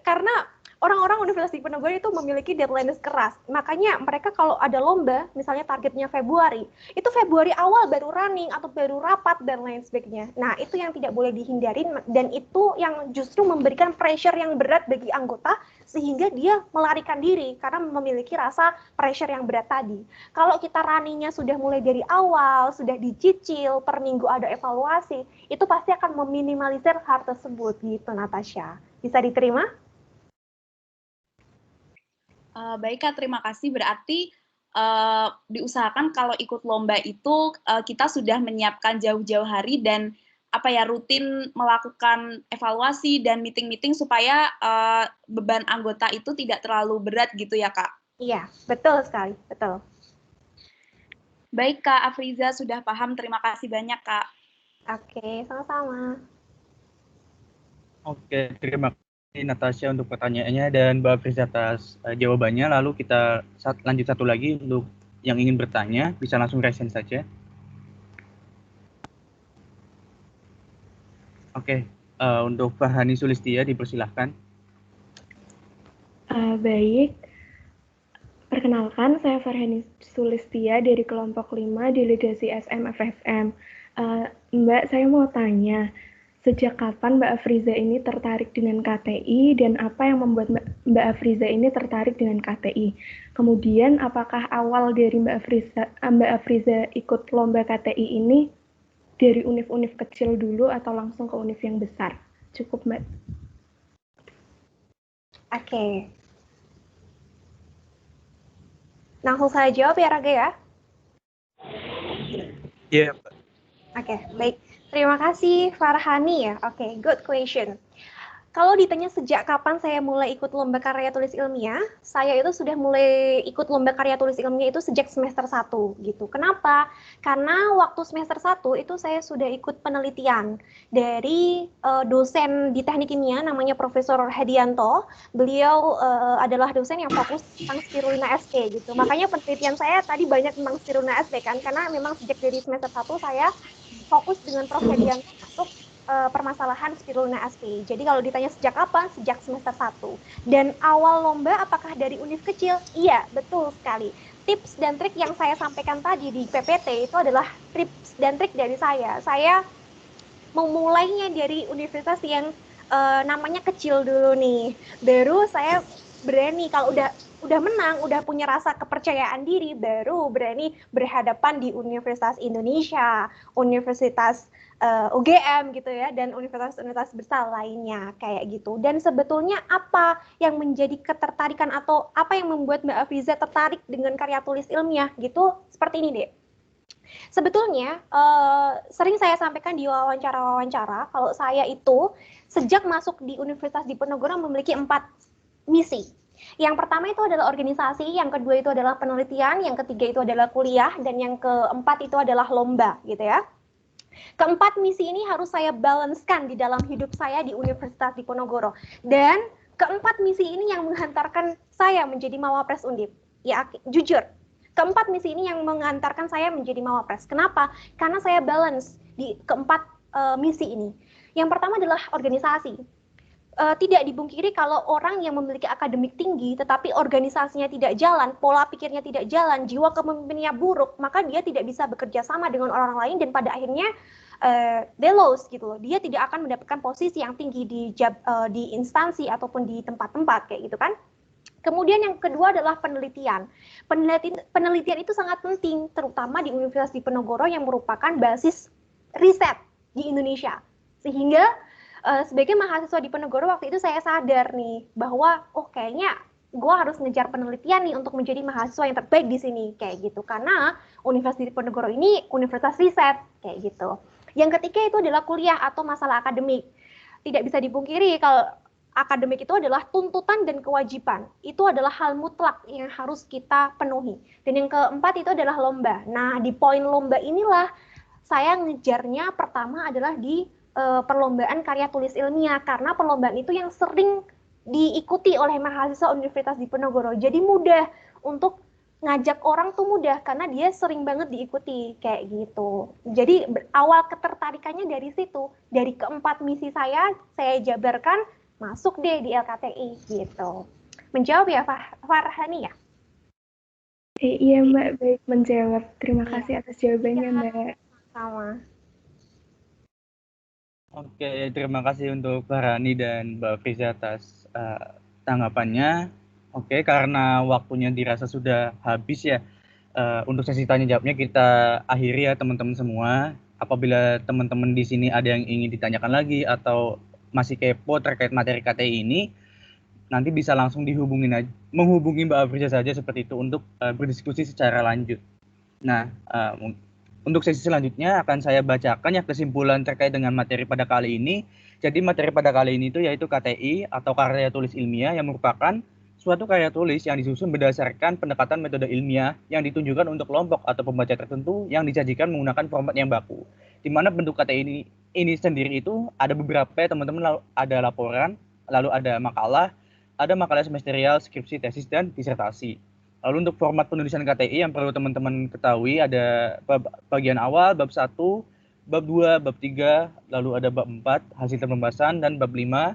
Karena orang-orang Universitas Diponegoro itu memiliki deadliners keras, makanya mereka kalau ada lomba misalnya targetnya Februari, itu Februari awal baru running atau baru rapat dan lain sebagainya. Nah itu yang tidak boleh dihindari dan itu yang justru memberikan pressure yang berat bagi anggota sehingga dia melarikan diri karena memiliki rasa pressure yang berat tadi. Kalau kita runningnya sudah mulai dari awal, sudah dicicil, per minggu ada evaluasi, itu pasti akan meminimalisir hal tersebut gitu, Natasha. Bisa diterima? Baik Kak, terima kasih. Berarti diusahakan kalau ikut lomba itu kita sudah menyiapkan jauh-jauh hari dan rutin melakukan evaluasi dan meeting-meeting supaya beban anggota itu tidak terlalu berat gitu ya Kak? Iya, betul sekali, betul. Baik Kak Afriza, sudah paham. Terima kasih banyak Kak. Oke, sama-sama. Oke, terima kasih Natasha untuk pertanyaannya dan Mbak Afriza atas jawabannya. Lalu kita lanjut satu lagi untuk yang ingin bertanya, bisa langsung raise saja. Oke, untuk Farhani Sulistia dipersilahkan. Baik, perkenalkan saya Farhani Sulistia dari kelompok 5 delegasi SMFFM. Mbak, saya mau tanya, sejak kapan Mbak Afriza ini tertarik dengan KTI dan apa yang membuat Mbak Afriza ini tertarik dengan KTI? Kemudian apakah awal dari Mbak Afriza ikut lomba KTI ini dari univ-univ kecil dulu atau langsung ke univ yang besar? Cukup Mbak. Oke. Langsung saya jawab ya Raga ya? Iya, Pak. Oke, baik. Terima kasih Farhani ya. Oke, good question. Kalau ditanya sejak kapan saya mulai ikut lomba karya tulis ilmiah, saya itu sudah mulai ikut lomba karya tulis ilmiah itu sejak semester 1 gitu. Kenapa? Karena waktu semester 1 itu saya sudah ikut penelitian dari dosen di teknik kimia namanya Profesor Hedianto. Beliau adalah dosen yang fokus tentang spirulina sp gitu. Makanya penelitian saya tadi banyak tentang spirulina sp kan, karena memang sejak dari semester 1 saya fokus dengan Prof Hedianto untuk permasalahan spirulina sp. Jadi kalau ditanya sejak kapan? Sejak semester 1. Dan awal lomba apakah dari univ kecil? Iya, betul sekali. Tips dan trik yang saya sampaikan tadi di PPT itu adalah tips dan trik dari saya. Saya memulainya dari universitas yang namanya kecil dulu nih. Baru saya berani kalau udah menang, udah punya rasa kepercayaan diri, baru berani berhadapan di Universitas Indonesia, Universitas UGM gitu ya, dan universitas-universitas besar lainnya kayak gitu. Dan sebetulnya apa yang menjadi ketertarikan atau apa yang membuat Mbak Afriza tertarik dengan karya tulis ilmiah gitu? Seperti ini deh. Sebetulnya sering saya sampaikan di wawancara-wawancara kalau saya itu sejak masuk di Universitas Diponegoro memiliki 4 misi. Yang pertama itu adalah organisasi, yang kedua itu adalah penelitian, yang ketiga itu adalah kuliah, dan yang keempat itu adalah lomba gitu ya. Keempat misi ini harus saya balancekan di dalam hidup saya di Universitas Diponegoro. Dan keempat misi ini yang menghantarkan saya menjadi Mawapres Undip. Ya, jujur, keempat misi ini yang mengantarkan saya menjadi Mawapres. Kenapa? Karena saya balance di keempat misi ini. Yang pertama adalah organisasi. Tidak dibungkiri kalau orang yang memiliki akademik tinggi tetapi organisasinya tidak jalan, pola pikirnya tidak jalan, jiwa kepemimpinannya buruk, maka dia tidak bisa bekerja sama dengan orang lain dan pada akhirnya they lose gitu loh. Dia tidak akan mendapatkan posisi yang tinggi di instansi ataupun di tempat-tempat kayak gitu kan. Kemudian yang kedua adalah penelitian. Penelitian itu sangat penting, terutama di Universitas Diponegoro yang merupakan basis riset di Indonesia. Sehingga sebagai mahasiswa Diponegoro waktu itu saya sadar nih bahwa kayaknya gue harus ngejar penelitian nih untuk menjadi mahasiswa yang terbaik di sini kayak gitu. Karena Universitas Diponegoro ini universitas riset kayak gitu. Yang ketiga itu adalah kuliah atau masalah akademik. Tidak bisa dipungkiri kalau akademik itu adalah tuntutan dan kewajiban. Itu adalah hal mutlak yang harus kita penuhi. Dan yang keempat itu adalah lomba. Nah, di poin lomba inilah saya ngejarnya pertama adalah di perlombaan karya tulis ilmiah. Karena perlombaan itu yang sering diikuti oleh mahasiswa Universitas Diponegoro. Jadi mudah untuk ngajak orang tuh mudah karena dia sering banget diikuti kayak gitu. Jadi awal ketertarikannya dari situ. Dari keempat misi saya jabarkan masuk deh di LKTI gitu. Menjawab ya Farhani ya? Iya Mbak, baik menjawab. Terima kasih atas jawabannya Mbak. Sama. Oke, terima kasih untuk Farhani dan Mbak Friza atas tanggapannya. Oke, karena waktunya dirasa sudah habis ya, untuk sesi tanya jawabnya kita akhiri ya teman-teman semua. Apabila teman-teman di sini ada yang ingin ditanyakan lagi atau masih kepo terkait materi KTI ini, nanti bisa langsung menghubungi Mbak Friza saja seperti itu untuk berdiskusi secara lanjut. Nah, untuk sesi selanjutnya akan saya bacakan ya kesimpulan terkait dengan materi pada kali ini. Jadi materi pada kali ini itu yaitu KTI atau karya tulis ilmiah yang merupakan suatu karya tulis yang disusun berdasarkan pendekatan metode ilmiah yang ditunjukkan untuk kelompok atau pembaca tertentu yang disajikan menggunakan format yang baku. Di mana bentuk KTI ini sendiri itu ada beberapa ya teman-teman, ada laporan, lalu ada makalah semesterial, skripsi, tesis, dan disertasi. Lalu untuk format penulisan KTI yang perlu teman-teman ketahui ada bagian awal, bab 1, bab 2, bab 3, lalu ada bab 4, hasil pembahasan, dan bab 5,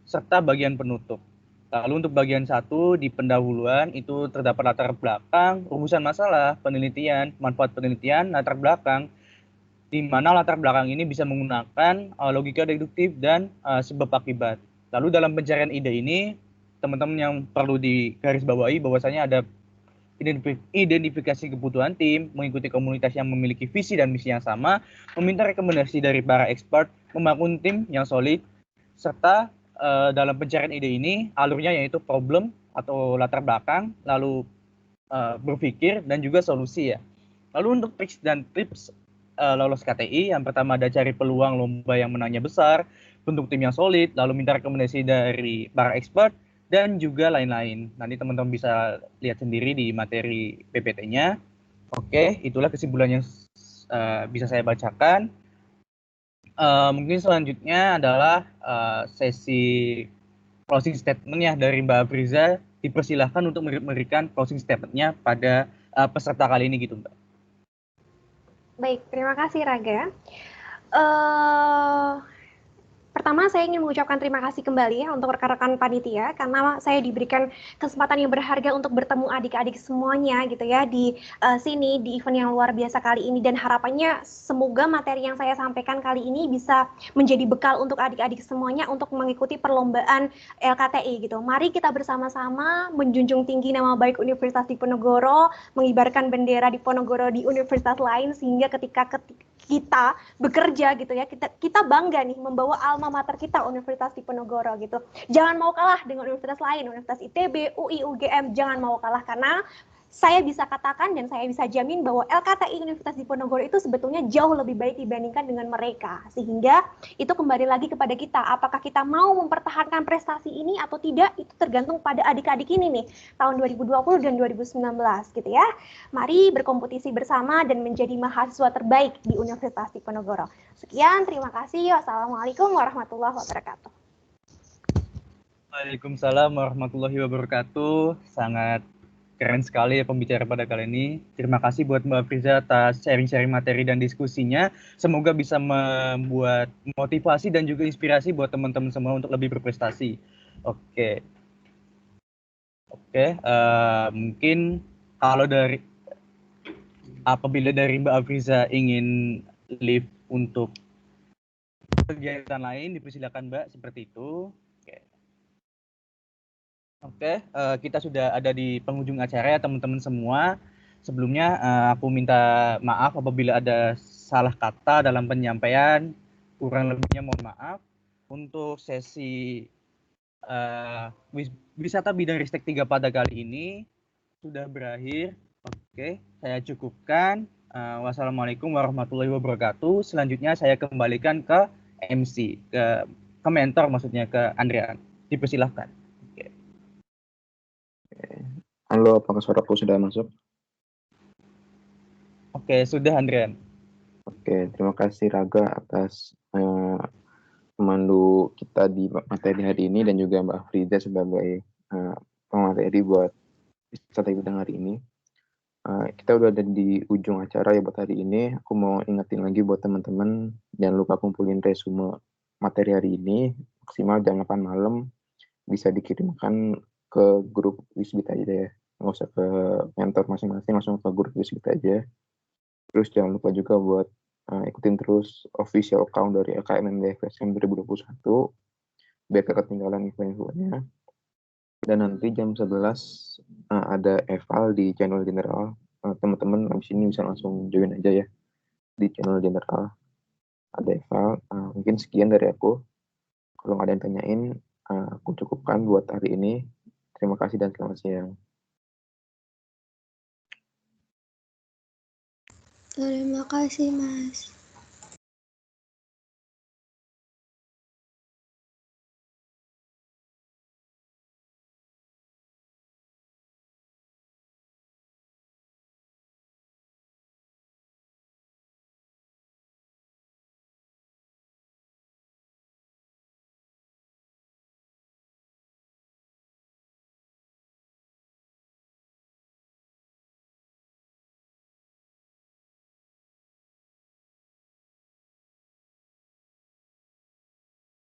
serta bagian penutup. Lalu untuk bagian 1 di pendahuluan itu terdapat latar belakang, rumusan masalah, penelitian, manfaat penelitian, latar belakang, di mana latar belakang ini bisa menggunakan logika deduktif dan sebab akibat. Lalu dalam pencarian ide ini, teman-teman yang perlu digarisbawahi bahwasanya ada identifikasi kebutuhan tim, mengikuti komunitas yang memiliki visi dan misi yang sama, meminta rekomendasi dari para expert, membangun tim yang solid, serta dalam pencarian ide ini alurnya yaitu problem atau latar belakang, lalu berpikir dan juga solusi ya. Lalu untuk tips dan tips lolos KTI, yang pertama ada cari peluang lomba yang menangnya besar, bentuk tim yang solid, lalu minta rekomendasi dari para expert, dan juga lain-lain. Nanti teman-teman bisa lihat sendiri di materi PPT-nya. Oke, itulah kesimpulan yang bisa saya bacakan. Mungkin selanjutnya adalah sesi closing statement ya dari Mbak Friza. Dipersilahkan untuk memberikan closing statement-nya pada peserta kali ini gitu Mbak. Baik, terima kasih Raga. Pertama, saya ingin mengucapkan terima kasih kembali ya untuk rekan-rekan panitia karena saya diberikan kesempatan yang berharga untuk bertemu adik-adik semuanya gitu ya di sini di event yang luar biasa kali ini, dan harapannya semoga materi yang saya sampaikan kali ini bisa menjadi bekal untuk adik-adik semuanya untuk mengikuti perlombaan LKTI gitu. Mari kita bersama-sama menjunjung tinggi nama baik Universitas Diponegoro, mengibarkan bendera Diponegoro di universitas lain sehingga ketika kita bekerja gitu ya, kita bangga nih membawa alma mater kita Universitas Diponegoro gitu. Jangan mau kalah dengan universitas lain, Universitas ITB, UI, UGM, jangan mau kalah karena saya bisa katakan dan saya bisa jamin bahwa LKTI Universitas Diponegoro itu sebetulnya jauh lebih baik dibandingkan dengan mereka. Sehingga itu kembali lagi kepada kita, apakah kita mau mempertahankan prestasi ini atau tidak, itu tergantung pada adik-adik ini nih, tahun 2020 dan 2019 gitu ya. Mari berkompetisi bersama dan menjadi mahasiswa terbaik di Universitas Diponegoro. Sekian, terima kasih. Wassalamualaikum warahmatullahi wabarakatuh. Waalaikumsalam warahmatullahi wabarakatuh. Sangat keren sekali ya pembicara pada kali ini. Terima kasih buat Mbak Friza atas sharing-sharing materi dan diskusinya. Semoga bisa membuat motivasi dan juga inspirasi buat teman-teman semua untuk lebih berprestasi. Oke, mungkin kalau apabila dari Mbak Friza ingin live untuk kegiatan lain, dipersilakan Mbak, seperti itu. Oke, kita sudah ada di penghujung acara ya teman-teman semua. Sebelumnya aku minta maaf apabila ada salah kata dalam penyampaian, kurang lebihnya mohon maaf. Untuk sesi wisata bidang Ristek 3 pada kali ini sudah berakhir. Oke, saya cukupkan. Wassalamualaikum warahmatullahi wabarakatuh. Selanjutnya saya kembalikan ke MC, ke mentor maksudnya, ke Andrean. Dipersilahkan. Halo, apakah suaraku sudah masuk? Oke, sudah Andrian. Oke, terima kasih Raga atas pemandu kita di materi hari ini dan juga Mbak Frida sebagai pemateri buat wisata bidang hari ini. Kita udah ada di ujung acara ya buat hari ini. Aku mau ingetin lagi buat teman-teman, jangan lupa kumpulin resume materi hari ini maksimal jam 8 malam, bisa dikirimkan ke grup Wisbit aja ya, nggak usah ke mentor masing-masing, langsung ke grup Wisbit aja. Terus jangan lupa juga buat ikutin terus official account dari LKMMD FSM 2021 biar gak ketinggalan info-infonya. Dan nanti jam 11 ada eval di channel general. Teman-teman abis ini bisa langsung join aja ya di channel general. Ada eval. Mungkin sekian dari aku. Kalau nggak ada yang tanyain, aku cukupkan buat hari ini. Terima kasih dan selamat siang. Terima kasih, Mas.